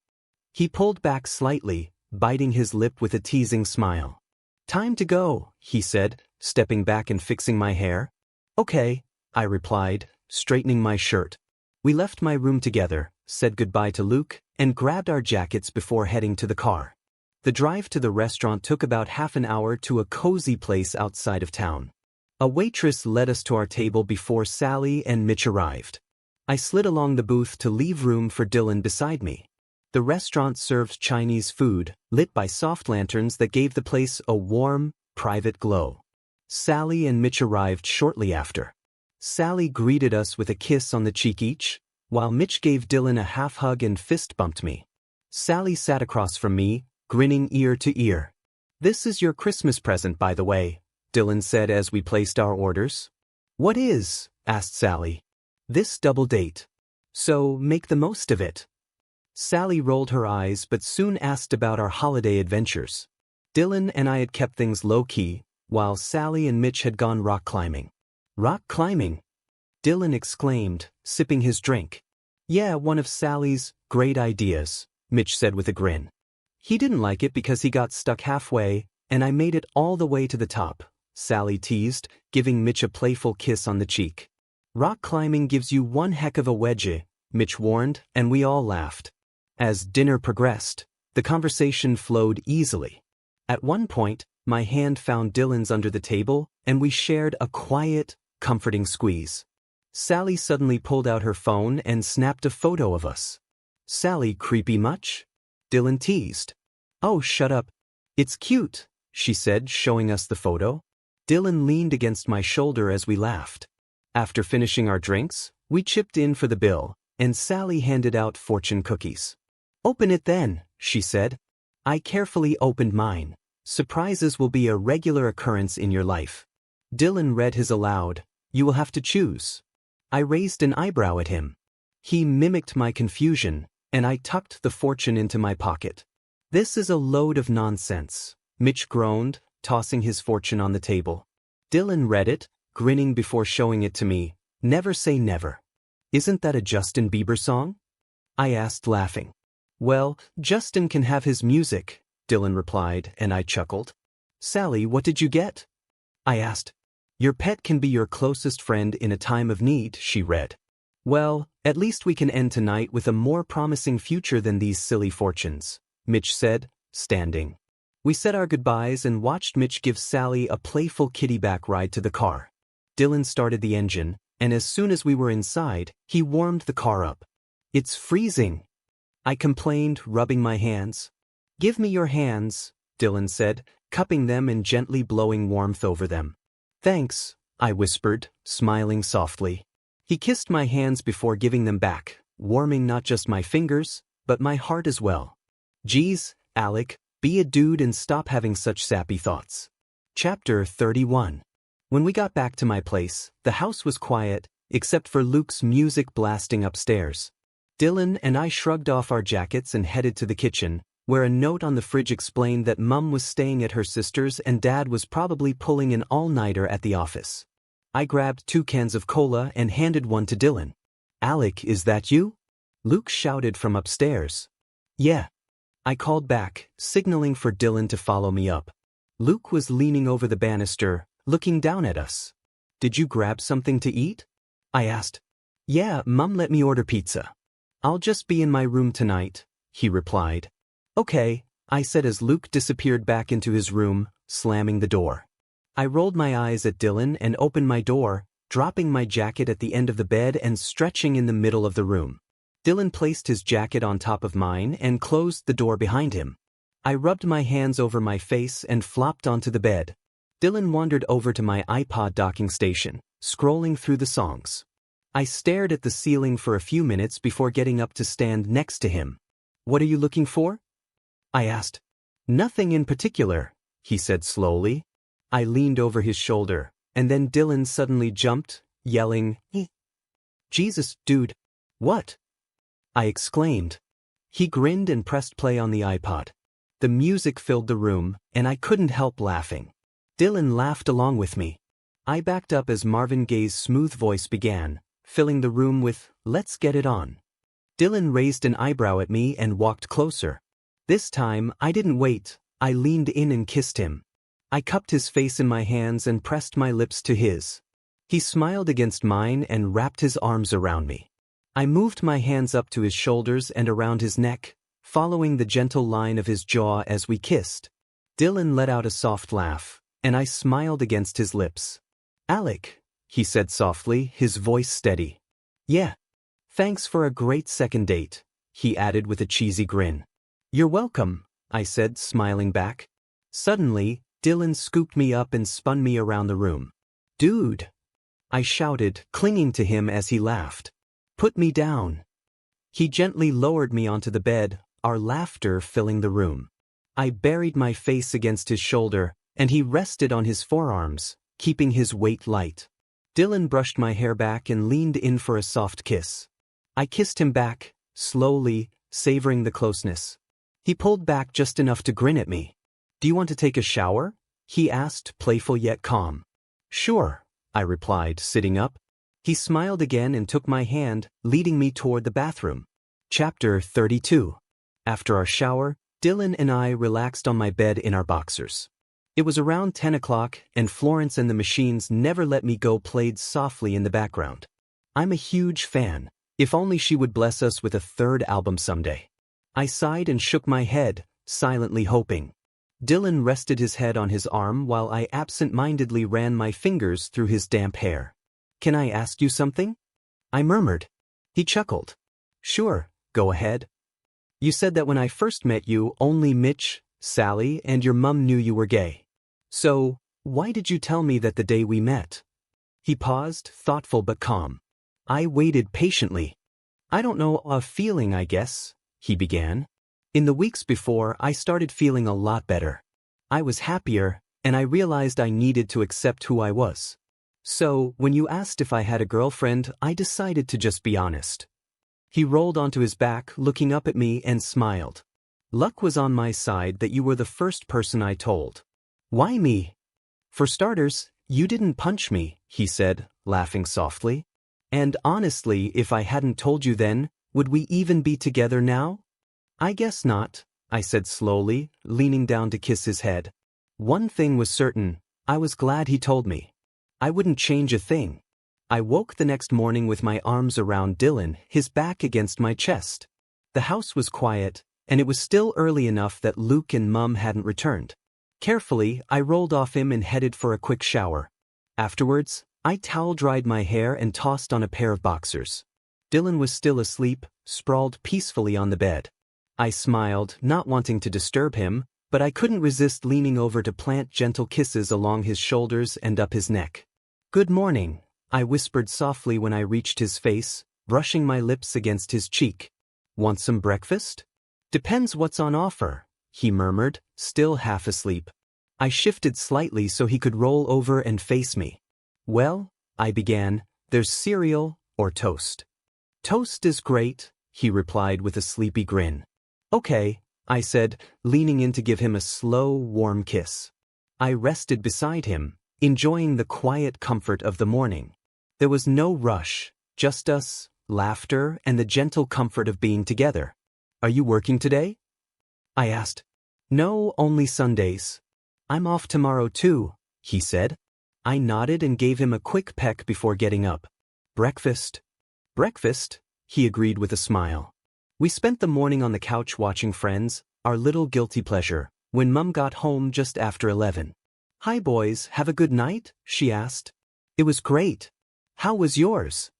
He pulled back slightly, biting his lip with a teasing smile. "Time to go," he said, stepping back and fixing my hair. "Okay," I replied, straightening my shirt. We left my room together, said goodbye to Luke, and grabbed our jackets before heading to the car. The drive to the restaurant took about half an hour to a cozy place outside of town. A waitress led us to our table before Sally and Mitch arrived. I slid along the booth to leave room for Dylan beside me. The restaurant served Chinese food, lit by soft lanterns that gave the place a warm, private glow. Sally and Mitch arrived shortly after. Sally greeted us with a kiss on the cheek each, while Mitch gave Dylan a half hug and fist bumped me. Sally sat across from me, grinning ear to ear. "This is your Christmas present, by the way," Dylan said as we placed our orders. "What is?" asked Sally. "This double date. So make the most of it." Sally rolled her eyes but soon asked about our holiday adventures. Dylan and I had kept things low-key, while Sally and Mitch had gone rock climbing. "Rock climbing?" Dylan exclaimed, sipping his drink. "Yeah, one of Sally's great ideas," Mitch said with a grin. "He didn't like it because he got stuck halfway, and I made it all the way to the top," Sally teased, giving Mitch a playful kiss on the cheek. "Rock climbing gives you one heck of a wedgie," Mitch warned, and we all laughed. As dinner progressed, the conversation flowed easily. At one point, my hand found Dylan's under the table, and we shared a quiet, comforting squeeze. Sally suddenly pulled out her phone and snapped a photo of us. "Sally, creepy much?" Dylan teased. "Oh, shut up. It's cute," she said, showing us the photo. Dylan leaned against my shoulder as we laughed. After finishing our drinks, we chipped in for the bill, and Sally handed out fortune cookies. "Open it then," she said. I carefully opened mine. "Surprises will be a regular occurrence in your life." Dylan read his aloud. "You will have to choose." I raised an eyebrow at him. He mimicked my confusion, and I tucked the fortune into my pocket. "This is a load of nonsense," Mitch groaned, tossing his fortune on the table. Dylan read it, grinning before showing it to me. "Never say never." "Isn't that a Justin Bieber song?" I asked, laughing. "Well, Justin can have his music," Dylan replied, and I chuckled. "Sally, what did you get?" I asked. "Your pet can be your closest friend in a time of need," she read. "Well, at least we can end tonight with a more promising future than these silly fortunes," Mitch said, standing. We said our goodbyes and watched Mitch give Sally a playful kitty-back ride to the car. Dylan started the engine, and as soon as we were inside, he warmed the car up. "It's freezing," I complained, rubbing my hands. "Give me your hands," Dylan said, cupping them and gently blowing warmth over them. "Thanks," I whispered, smiling softly. He kissed my hands before giving them back, warming not just my fingers, but my heart as well. "Geez, Alec, be a dude and stop having such sappy thoughts." Chapter 31. When we got back to my place, the house was quiet, except for Luke's music blasting upstairs. Dylan and I shrugged off our jackets and headed to the kitchen, where a note on the fridge explained that Mum was staying at her sister's and Dad was probably pulling an all-nighter at the office. I grabbed 2 cans of cola and handed one to Dylan. "Alec, is that you?" Luke shouted from upstairs. "Yeah." I called back, signaling for Dylan to follow me up. Luke was leaning over the banister, looking down at us. "Did you grab something to eat?" I asked. "Yeah, Mum let me order pizza. I'll just be in my room tonight," he replied. "Okay," I said as Luke disappeared back into his room, slamming the door. I rolled my eyes at Dylan and opened my door, dropping my jacket at the end of the bed and stretching in the middle of the room. Dylan placed his jacket on top of mine and closed the door behind him. I rubbed my hands over my face and flopped onto the bed. Dylan wandered over to my iPod docking station, scrolling through the songs. I stared at the ceiling for a few minutes before getting up to stand next to him. "What are you looking for?" I asked. "Nothing in particular," he said slowly. I leaned over his shoulder, and then Dylan suddenly jumped, yelling, Jesus, dude. What? I exclaimed. He grinned and pressed play on the iPod. The music filled the room, and I couldn't help laughing. Dylan laughed along with me. I backed up as Marvin Gaye's smooth voice began, filling the room with, "Let's get it on." Dylan raised an eyebrow at me and walked closer. This time, I didn't wait. I leaned in and kissed him. I cupped his face in my hands and pressed my lips to his. He smiled against mine and wrapped his arms around me. I moved my hands up to his shoulders and around his neck, following the gentle line of his jaw as we kissed. Dylan let out a soft laugh, and I smiled against his lips. "Alec," he said softly, his voice steady. "Yeah. Thanks for a great second date," he added with a cheesy grin. "You're welcome," I said, smiling back. Suddenly, Dylan scooped me up and spun me around the room. "Dude!" I shouted, clinging to him as he laughed. "Put me down." He gently lowered me onto the bed, our laughter filling the room. I buried my face against his shoulder, and he rested on his forearms, keeping his weight light. Dylan brushed my hair back and leaned in for a soft kiss. I kissed him back, slowly, savoring the closeness. He pulled back just enough to grin at me. "Do you want to take a shower?" he asked, playful yet calm. "Sure," I replied, sitting up. He smiled again and took my hand, leading me toward the bathroom. Chapter 32. After our shower, Dylan and I relaxed on my bed in our boxers. It was around 10 o'clock, and Florence and the Machines Never Let Me Go played softly in the background. I'm a huge fan. If only she would bless us with a third album someday. I sighed and shook my head, silently hoping. Dylan rested his head on his arm while I absent-mindedly ran my fingers through his damp hair. "Can I ask you something?" I murmured. He chuckled. "Sure, go ahead. You said that when I first met you, only Mitch, Sally, and your mum knew you were gay. So, why did you tell me that the day we met?" He paused, thoughtful but calm. I waited patiently. "I don't know, a feeling, I guess," he began. "In the weeks before, I started feeling a lot better. I was happier, and I realized I needed to accept who I was. So, when you asked if I had a girlfriend, I decided to just be honest." He rolled onto his back, looking up at me, and smiled. "Luck was on my side that you were the first person I told." "Why me?" "For starters, you didn't punch me," he said, laughing softly. "And honestly, if I hadn't told you then, would we even be together now?" "I guess not," I said slowly, leaning down to kiss his head. One thing was certain, I was glad he told me. I wouldn't change a thing. I woke the next morning with my arms around Dylan, his back against my chest. The house was quiet, and it was still early enough that Luke and Mum hadn't returned. Carefully, I rolled off him and headed for a quick shower. Afterwards, I towel-dried my hair and tossed on a pair of boxers. Dylan was still asleep, sprawled peacefully on the bed. I smiled, not wanting to disturb him, but I couldn't resist leaning over to plant gentle kisses along his shoulders and up his neck. "Good morning," I whispered softly when I reached his face, brushing my lips against his cheek. "Want some breakfast?" "Depends what's on offer," he murmured, still half asleep. I shifted slightly so he could roll over and face me. "Well," I began, "there's cereal or toast." "Toast is great," he replied with a sleepy grin. "Okay," I said, leaning in to give him a slow, warm kiss. I rested beside him, enjoying the quiet comfort of the morning. There was no rush, just us, laughter, and the gentle comfort of being together. "Are you working today?" I asked. "No, only Sundays." "I'm off tomorrow too," he said. I nodded and gave him a quick peck before getting up. "Breakfast?" "Breakfast," he agreed with a smile. We spent the morning on the couch watching Friends, our little guilty pleasure, when Mum got home just after 11. "Hi boys, have a good night?" she asked. "It was great. How was yours?"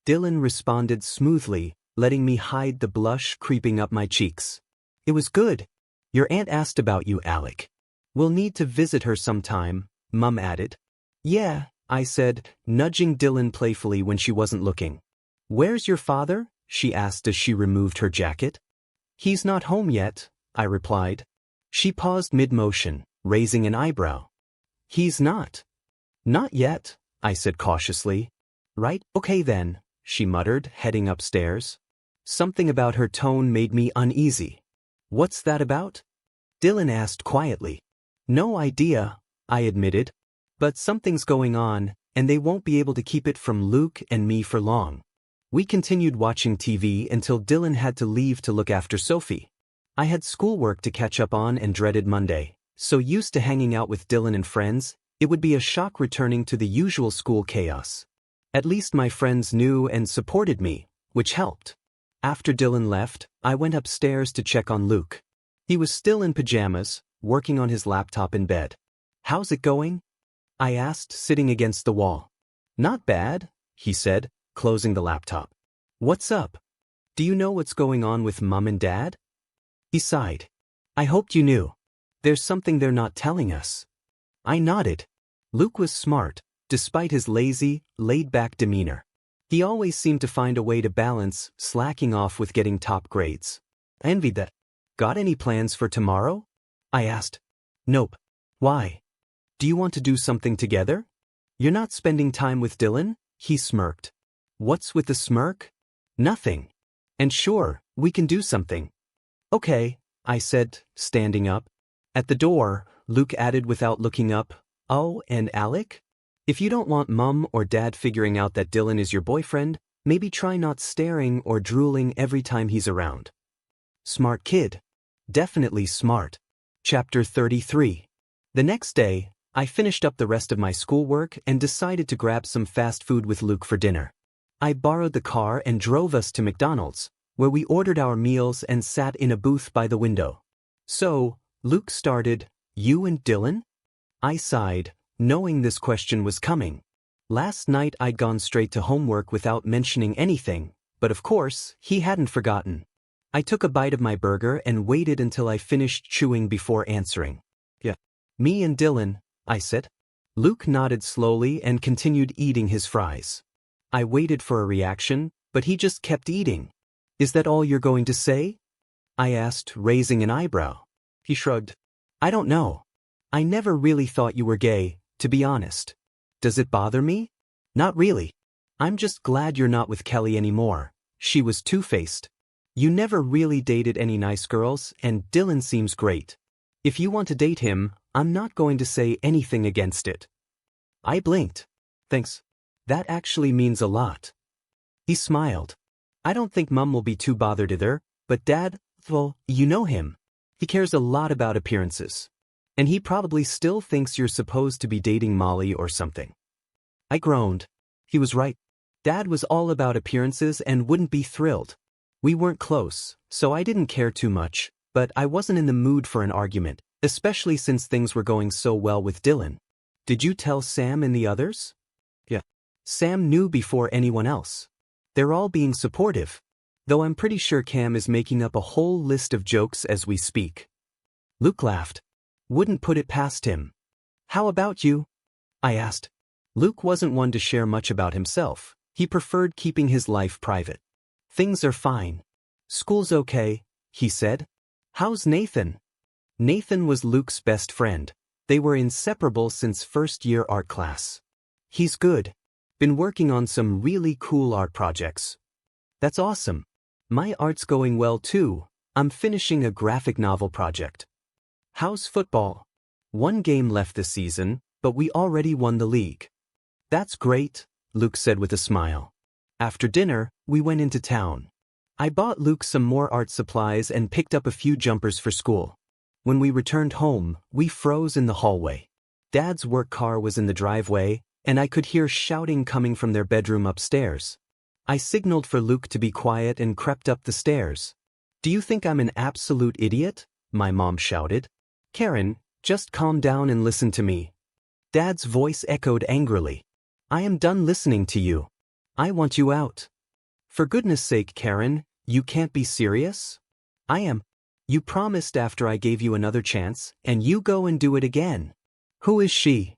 Dylan responded smoothly, letting me hide the blush creeping up my cheeks. "It was good. Your aunt asked about you, Alec. We'll need to visit her sometime," Mum added. "Yeah," I said, nudging Dylan playfully when she wasn't looking. "Where's your father?" she asked as she removed her jacket. "He's not home yet," I replied. She paused mid-motion, raising an eyebrow. "He's not?" "Not yet," I said cautiously. "Right, okay then," she muttered, heading upstairs. Something about her tone made me uneasy. What's that about? Dylan asked quietly. No idea, I admitted. But something's going on, and they won't be able to keep it from Luke and me for long. We continued watching TV until Dylan had to leave to look after Sophie. I had schoolwork to catch up on and dreaded Monday, so used to hanging out with Dylan and friends, it would be a shock returning to the usual school chaos. At least my friends knew and supported me, which helped. After Dylan left, I went upstairs to check on Luke. He was still in pajamas, working on his laptop in bed. How's it going? I asked, sitting against the wall. Not bad, he said, closing the laptop. What's up? Do you know what's going on with Mum and Dad? He sighed. I hoped you knew. There's something they're not telling us. I nodded. Luke was smart, despite his lazy, laid-back demeanor. He always seemed to find a way to balance slacking off with getting top grades. I envied that. Got any plans for tomorrow? I asked. Nope. Why? Do you want to do something together? You're not spending time with Dylan? He smirked. What's with the smirk? Nothing. And sure, we can do something. Okay, I said, standing up. At the door, Luke added without looking up, Oh, and Alec? If you don't want Mum or Dad figuring out that Dylan is your boyfriend, maybe try not staring or drooling every time he's around. Smart kid. Definitely smart. Chapter 33. The next day, I finished up the rest of my schoolwork and decided to grab some fast food with Luke for dinner. I borrowed the car and drove us to McDonald's, where we ordered our meals and sat in a booth by the window. So, Luke started, You and Dylan? I sighed, knowing this question was coming. Last night I'd gone straight to homework without mentioning anything, but of course, he hadn't forgotten. I took a bite of my burger and waited until I finished chewing before answering. Yeah. Me and Dylan, I said. Luke nodded slowly and continued eating his fries. I waited for a reaction, but he just kept eating. Is that all you're going to say? I asked, raising an eyebrow. He shrugged. I don't know. I never really thought you were gay, to be honest. Does it bother me? Not really. I'm just glad you're not with Kelly anymore. She was two-faced. You never really dated any nice girls, and Dylan seems great. If you want to date him, I'm not going to say anything against it. I blinked. Thanks. That actually means a lot. He smiled. I don't think Mum will be too bothered either, but Dad, well, you know him. He cares a lot about appearances. And he probably still thinks you're supposed to be dating Molly or something. I groaned. He was right. Dad was all about appearances and wouldn't be thrilled. We weren't close, so I didn't care too much, but I wasn't in the mood for an argument, especially since things were going so well with Dylan. Did you tell Sam and the others? Yeah. Sam knew before anyone else. They're all being supportive, though I'm pretty sure Cam is making up a whole list of jokes as we speak. Luke laughed. Wouldn't put it past him. How about you? I asked. Luke wasn't one to share much about himself. He preferred keeping his life private. Things are fine. School's okay, he said. How's Nathan? Nathan was Luke's best friend. They were inseparable since first-year art class. He's good. Been working on some really cool art projects. That's awesome. My art's going well too. I'm finishing a graphic novel project. How's football? One game left this season, but we already won the league. That's great, Luke said with a smile. After dinner, we went into town. I bought Luke some more art supplies and picked up a few jumpers for school. When we returned home, we froze in the hallway. Dad's work car was in the driveway, and I could hear shouting coming from their bedroom upstairs. I signaled for Luke to be quiet and crept up the stairs. Do you think I'm an absolute idiot? My mom shouted. Karen, just calm down and listen to me. Dad's voice echoed angrily. I am done listening to you. I want you out. For goodness sake, Karen, you can't be serious? I am. You promised after I gave you another chance, and you go and do it again. Who is she?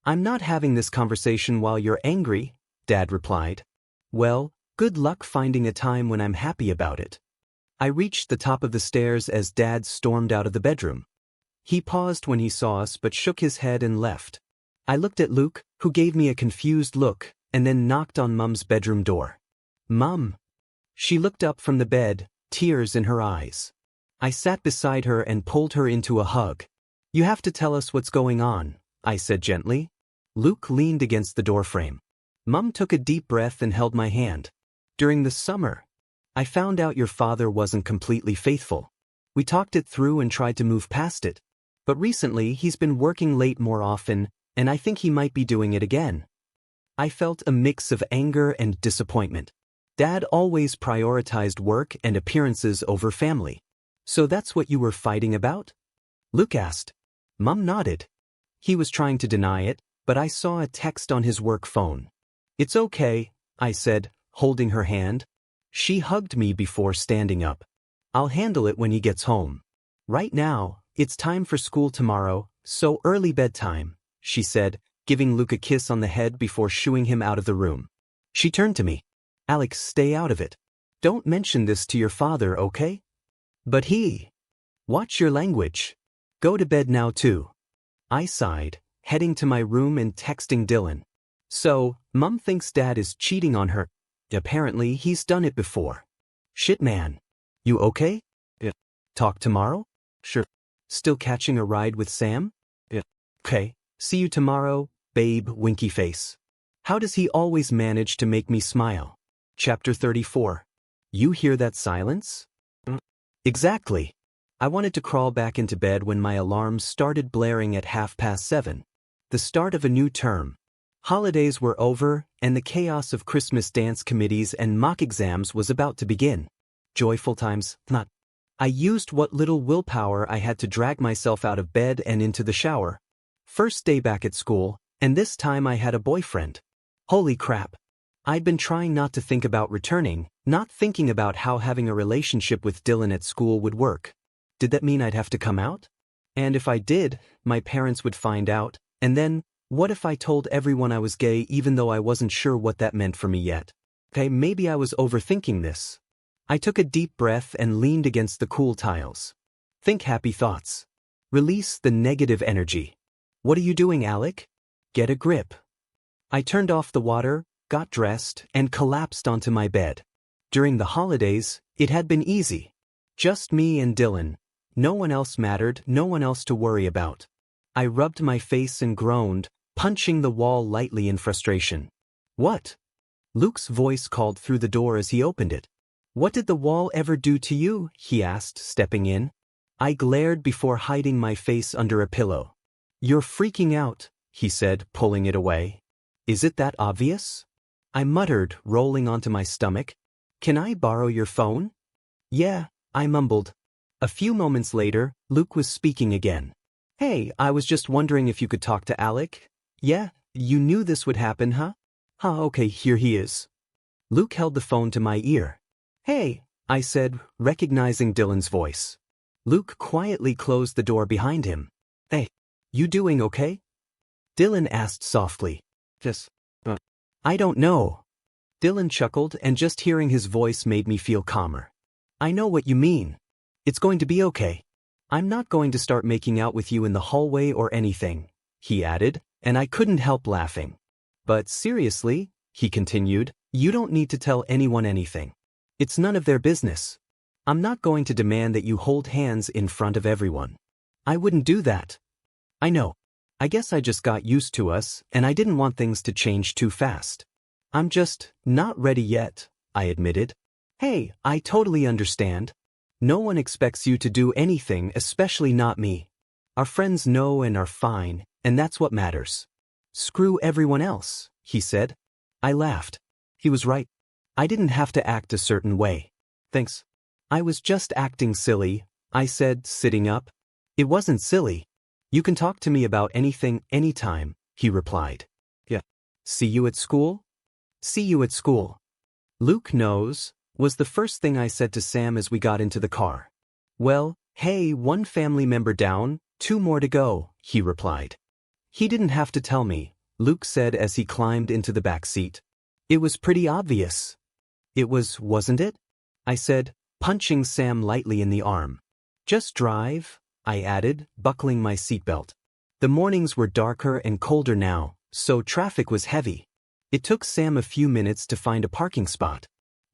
I'm not having this conversation while you're angry, Dad replied. Well, good luck finding a time when I'm happy about it. I reached the top of the stairs as Dad stormed out of the bedroom. He paused when he saw us but shook his head and left. I looked at Luke, who gave me a confused look, and then knocked on Mum's bedroom door. Mom. She looked up from the bed, tears in her eyes. I sat beside her and pulled her into a hug. You have to tell us what's going on, I said gently. Luke leaned against the doorframe. Mom took a deep breath and held my hand. During the summer, I found out your father wasn't completely faithful. We talked it through and tried to move past it. But recently he's been working late more often, and I think he might be doing it again. I felt a mix of anger and disappointment. Dad always prioritized work and appearances over family. So that's what you were fighting about? Luke asked. Mom nodded. He was trying to deny it, but I saw a text on his work phone. It's okay, I said, holding her hand. She hugged me before standing up. I'll handle it when he gets home. Right now, it's time for school tomorrow, so early bedtime, she said, giving Luke a kiss on the head before shooing him out of the room. She turned to me. Alex, stay out of it. Don't mention this to your father, okay? But he. Watch your language. Go to bed now too. I sighed, heading to my room and texting Dylan. So, Mom thinks Dad is cheating on her. Apparently he's done it before. Shit, man. You okay? Yeah. Talk tomorrow? Sure. Still catching a ride with Sam? Yeah. Okay. See you tomorrow, babe, winky face. How does he always manage to make me smile? Chapter 34. You hear that silence? Exactly. I wanted to crawl back into bed when my alarm started blaring at 7:30. The start of a new term. Holidays were over, and the chaos of Christmas dance committees and mock exams was about to begin. Joyful times, not. I used what little willpower I had to drag myself out of bed and into the shower. First day back at school, and this time I had a boyfriend. Holy crap. I'd been trying not to think about returning, not thinking about how having a relationship with Dylan at school would work. Did that mean I'd have to come out? And if I did, my parents would find out, and then, what if I told everyone I was gay even though I wasn't sure what that meant for me yet? Okay, maybe I was overthinking this. I took a deep breath and leaned against the cool tiles. Think happy thoughts. Release the negative energy. What are you doing, Alec? Get a grip. I turned off the water, got dressed, and collapsed onto my bed. During the holidays, it had been easy. Just me and Dylan. No one else mattered, no one else to worry about. I rubbed my face and groaned, punching the wall lightly in frustration. What? Luke's voice called through the door as he opened it. What did the wall ever do to you? He asked, stepping in. I glared before hiding my face under a pillow. You're freaking out, he said, pulling it away. Is it that obvious? I muttered, rolling onto my stomach. Can I borrow your phone? Yeah, I mumbled. A few moments later, Luke was speaking again. Hey, I was just wondering if you could talk to Alec. Yeah, you knew this would happen, huh? Okay, here he is. Luke held the phone to my ear. Hey, I said, recognizing Dylan's voice. Luke quietly closed the door behind him. Hey, you doing okay? Dylan asked softly. Just, I don't know. Dylan chuckled, and just hearing his voice made me feel calmer. I know what you mean. It's going to be okay. I'm not going to start making out with you in the hallway or anything, he added, and I couldn't help laughing. But seriously, he continued, you don't need to tell anyone anything. It's none of their business. I'm not going to demand that you hold hands in front of everyone. I wouldn't do that. I know. I guess I just got used to us, and I didn't want things to change too fast. I'm just not ready yet, I admitted. Hey, I totally understand. No one expects you to do anything, especially not me. Our friends know and are fine, and that's what matters. Screw everyone else, he said. I laughed. He was right. I didn't have to act a certain way. Thanks. I was just acting silly, I said, sitting up. It wasn't silly. You can talk to me about anything, anytime, he replied. Yeah. See you at school? See you at school. Luke knows, was the first thing I said to Sam as we got into the car. Well, hey, one family member down, 2 more to go, he replied. He didn't have to tell me, Luke said as he climbed into the back seat. It was pretty obvious. It was, wasn't it? I said, punching Sam lightly in the arm. Just drive, I added, buckling my seatbelt. The mornings were darker and colder now, so traffic was heavy. It took Sam a few minutes to find a parking spot.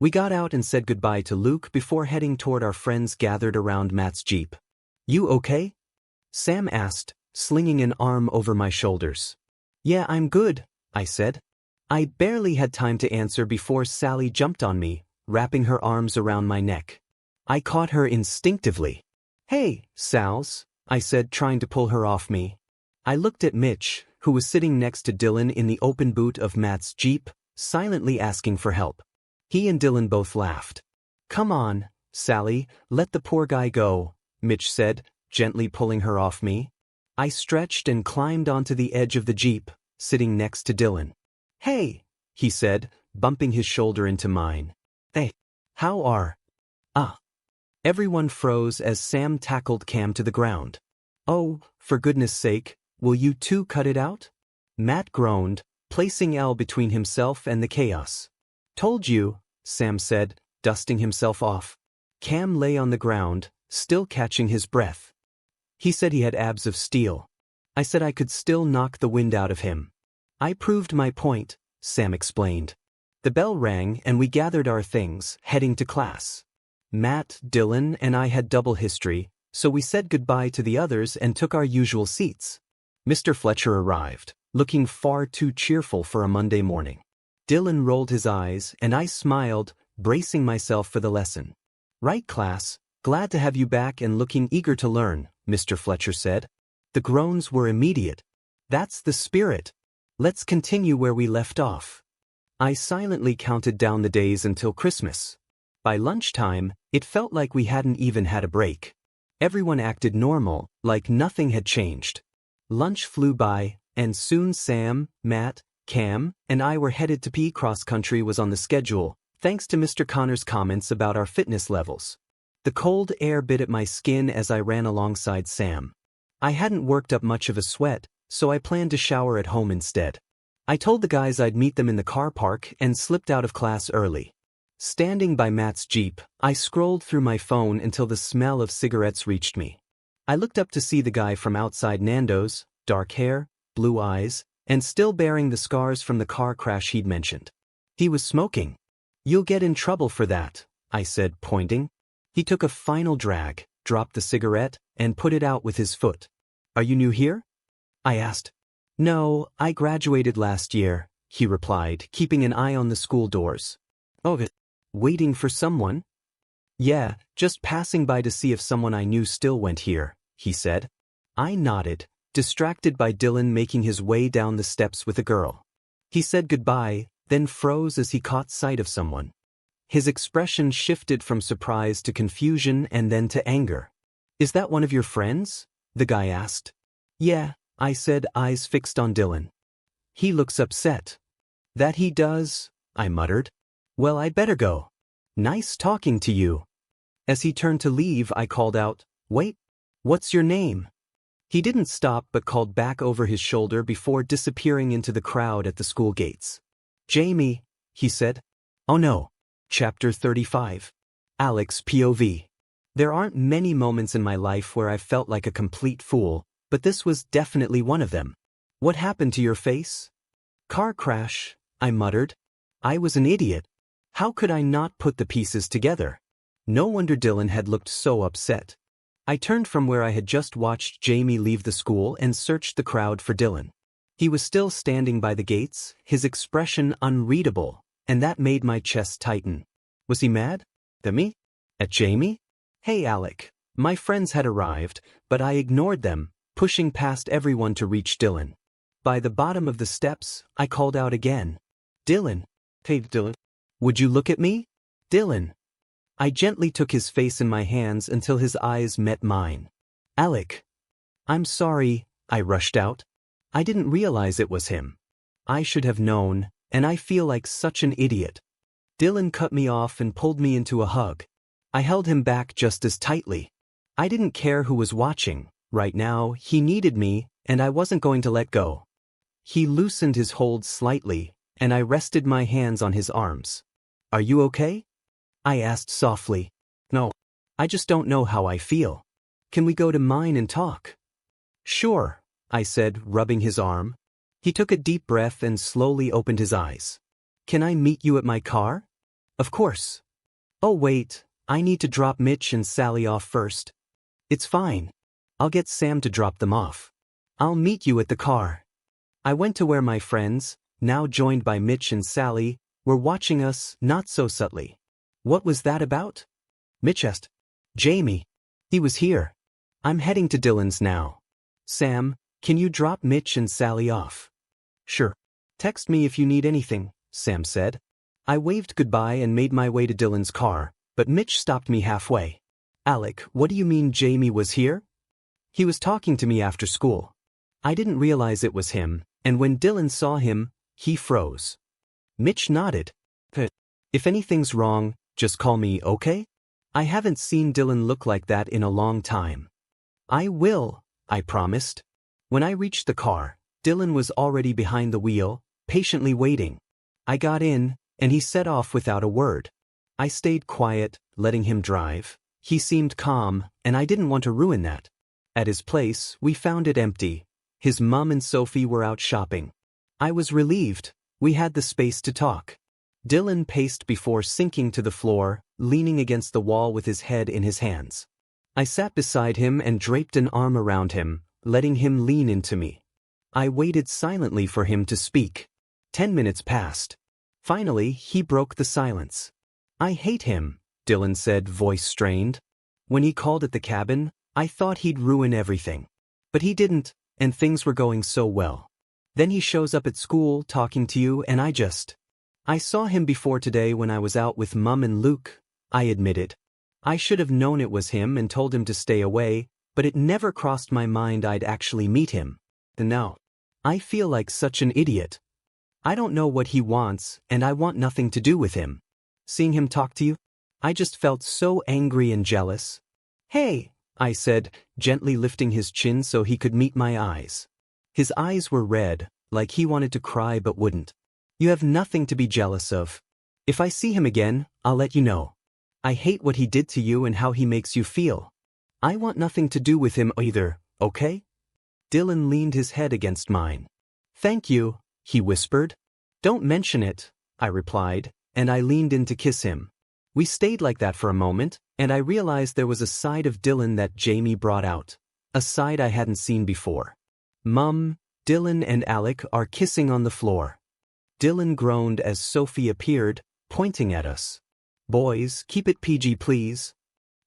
We got out and said goodbye to Luke before heading toward our friends gathered around Matt's Jeep. "You okay?" Sam asked, slinging an arm over my shoulders. "Yeah, I'm good," I said. I barely had time to answer before Sally jumped on me, wrapping her arms around my neck. I caught her instinctively. "Hey, Sals," I said, trying to pull her off me. I looked at Mitch, who was sitting next to Dylan in the open boot of Matt's Jeep, silently asking for help. He and Dylan both laughed. "Come on, Sally, let the poor guy go," Mitch said, gently pulling her off me. I stretched and climbed onto the edge of the Jeep, sitting next to Dylan. "Hey," he said, bumping his shoulder into mine. "Hey, how are?" "Ah." Everyone froze as Sam tackled Cam to the ground. "Oh, for goodness sake, will you two cut it out?" Matt groaned, placing L between himself and the chaos. "Told you," Sam said, dusting himself off. Cam lay on the ground, still catching his breath. He said he had abs of steel. I said I could still knock the wind out of him. "I proved my point," Sam explained. The bell rang and we gathered our things, heading to class. Matt, Dylan, and I had double history, so we said goodbye to the others and took our usual seats. Mr. Fletcher arrived, looking far too cheerful for a Monday morning. Dylan rolled his eyes and I smiled, bracing myself for the lesson. "Right, class, glad to have you back and looking eager to learn," Mr. Fletcher said. The groans were immediate. "That's the spirit. Let's continue where we left off." I silently counted down the days until Christmas. By lunchtime, it felt like we hadn't even had a break. Everyone acted normal, like nothing had changed. Lunch flew by, and soon Sam, Matt, Cam, and I were headed to PE cross-country was on the schedule, thanks to Mr. Connor's comments about our fitness levels. The cold air bit at my skin as I ran alongside Sam. I hadn't worked up much of a sweat, so I planned to shower at home instead. I told the guys I'd meet them in the car park and slipped out of class early. Standing by Matt's Jeep, I scrolled through my phone until the smell of cigarettes reached me. I looked up to see the guy from outside Nando's, dark hair, blue eyes, and still bearing the scars from the car crash he'd mentioned. He was smoking. "You'll get in trouble for that," I said, pointing. He took a final drag, dropped the cigarette, and put it out with his foot. "Are you new here?" I asked. "No, I graduated last year," he replied, keeping an eye on the school doors. "Oh, waiting for someone?" "Yeah, just passing by to see if someone I knew still went here," he said. I nodded, distracted by Dylan making his way down the steps with a girl. He said goodbye, then froze as he caught sight of someone. His expression shifted from surprise to confusion and then to anger. "Is that one of your friends?" the guy asked. "Yeah," I said, eyes fixed on Dylan. "He looks upset." "That he does," I muttered. "Well, I'd better go. Nice talking to you." As he turned to leave, I called out, "Wait, what's your name?" He didn't stop but called back over his shoulder before disappearing into the crowd at the school gates. "Jamie," he said. Oh no. Chapter 35. Alex POV. There aren't many moments in my life where I've felt like a complete fool, but this was definitely one of them. "What happened to your face?" "Car crash," I muttered. I was an idiot. How could I not put the pieces together? No wonder Dylan had looked so upset. I turned from where I had just watched Jamie leave the school and searched the crowd for Dylan. He was still standing by the gates, his expression unreadable, and that made my chest tighten. Was he mad? At me? At Jamie? "Hey, Alec." My friends had arrived, but I ignored them, pushing past everyone to reach Dylan. By the bottom of the steps, I called out again. "Dylan." "Hey, Dylan. Would you look at me?" "Dylan." I gently took his face in my hands until his eyes met mine. "Alec." "I'm sorry," I rushed out. I didn't realize it was him. I should have known, and I feel like such an idiot. Dylan cut me off and pulled me into a hug. I held him back just as tightly. I didn't care who was watching. Right now, he needed me, and I wasn't going to let go. He loosened his hold slightly, and I rested my hands on his arms. "Are you okay?" I asked softly. "No. I just don't know how I feel. Can we go to mine and talk?" "Sure," I said, rubbing his arm. He took a deep breath and slowly opened his eyes. "Can I meet you at my car?" Of course. Oh wait, I need to drop Mitch and Sally off first. It's fine. I'll get Sam to drop them off. I'll meet you at the car. I went to where my friends, now joined by Mitch and Sally, were watching us not so subtly. What was that about? Mitch asked. Jamie. He was here. I'm heading to Dylan's now. Sam, can you drop Mitch and Sally off? Sure. Text me if you need anything, Sam said. I waved goodbye and made my way to Dylan's car, but Mitch stopped me halfway. Alec, what do you mean Jamie was here? He was talking to me after school. I didn't realize it was him, and when Dylan saw him, he froze. Mitch nodded. If anything's wrong, just call me, okay? I haven't seen Dylan look like that in a long time. I will, I promised. When I reached the car, Dylan was already behind the wheel, patiently waiting. I got in, and he set off without a word. I stayed quiet, letting him drive. He seemed calm, and I didn't want to ruin that. At his place, we found it empty. His mom and Sophie were out shopping. I was relieved. We had the space to talk. Dylan paced before sinking to the floor, leaning against the wall with his head in his hands. I sat beside him and draped an arm around him, letting him lean into me. I waited silently for him to speak. 10 minutes passed. Finally, he broke the silence. I hate him, Dylan said, voice strained. When he called at the cabin, I thought he'd ruin everything. But he didn't, and things were going so well. Then he shows up at school talking to you and I saw him before today when I was out with Mum and Luke, I admitted. I should have known it was him and told him to stay away, but it never crossed my mind I'd actually meet him. And now, I feel like such an idiot. I don't know what he wants, and I want nothing to do with him. Seeing him talk to you, I just felt so angry and jealous. Hey, I said, gently lifting his chin so he could meet my eyes. His eyes were red, like he wanted to cry but wouldn't. You have nothing to be jealous of. If I see him again, I'll let you know. I hate what he did to you and how he makes you feel. I want nothing to do with him either, okay? Dylan leaned his head against mine. Thank you, he whispered. Don't mention it, I replied, and I leaned in to kiss him. We stayed like that for a moment, and I realized there was a side of Dylan that Jamie brought out. A side I hadn't seen before. Mum, Dylan and Alec are kissing on the floor. Dylan groaned as Sophie appeared, pointing at us. Boys, keep it PG please.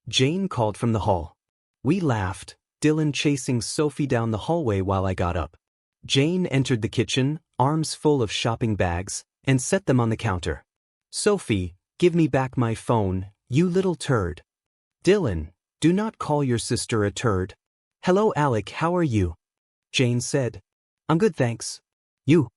Jane called from the hall. We laughed, Dylan chasing Sophie down the hallway while I got up. Jane entered the kitchen, arms full of shopping bags, and set them on the counter. Sophie, give me back my phone, you little turd. Dylan, do not call your sister a turd. Hello Alec, how are you? Jane said. I'm good thanks. You?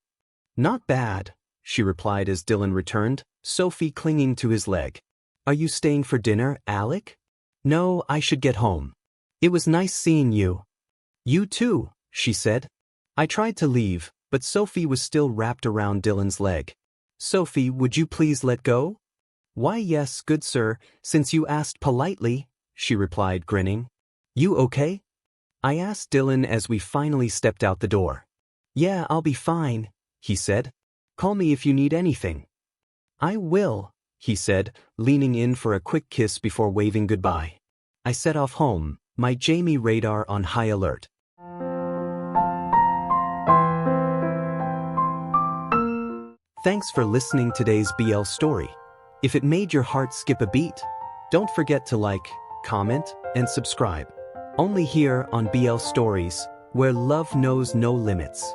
Not bad, she replied as Dylan returned, Sophie clinging to his leg. Are you staying for dinner, Alec? No, I should get home. It was nice seeing you. You too, she said. I tried to leave, but Sophie was still wrapped around Dylan's leg. Sophie, would you please let go? Why yes, good sir, since you asked politely, she replied, grinning. You okay? I asked Dylan as we finally stepped out the door. Yeah, I'll be fine, he said. Call me if you need anything. I will, he said, leaning in for a quick kiss before waving goodbye. I set off home, my Jamie radar on high alert. Thanks for listening to today's BL story. If it made your heart skip a beat, don't forget to like, comment, and subscribe. Only here on BL Stories, where love knows no limits.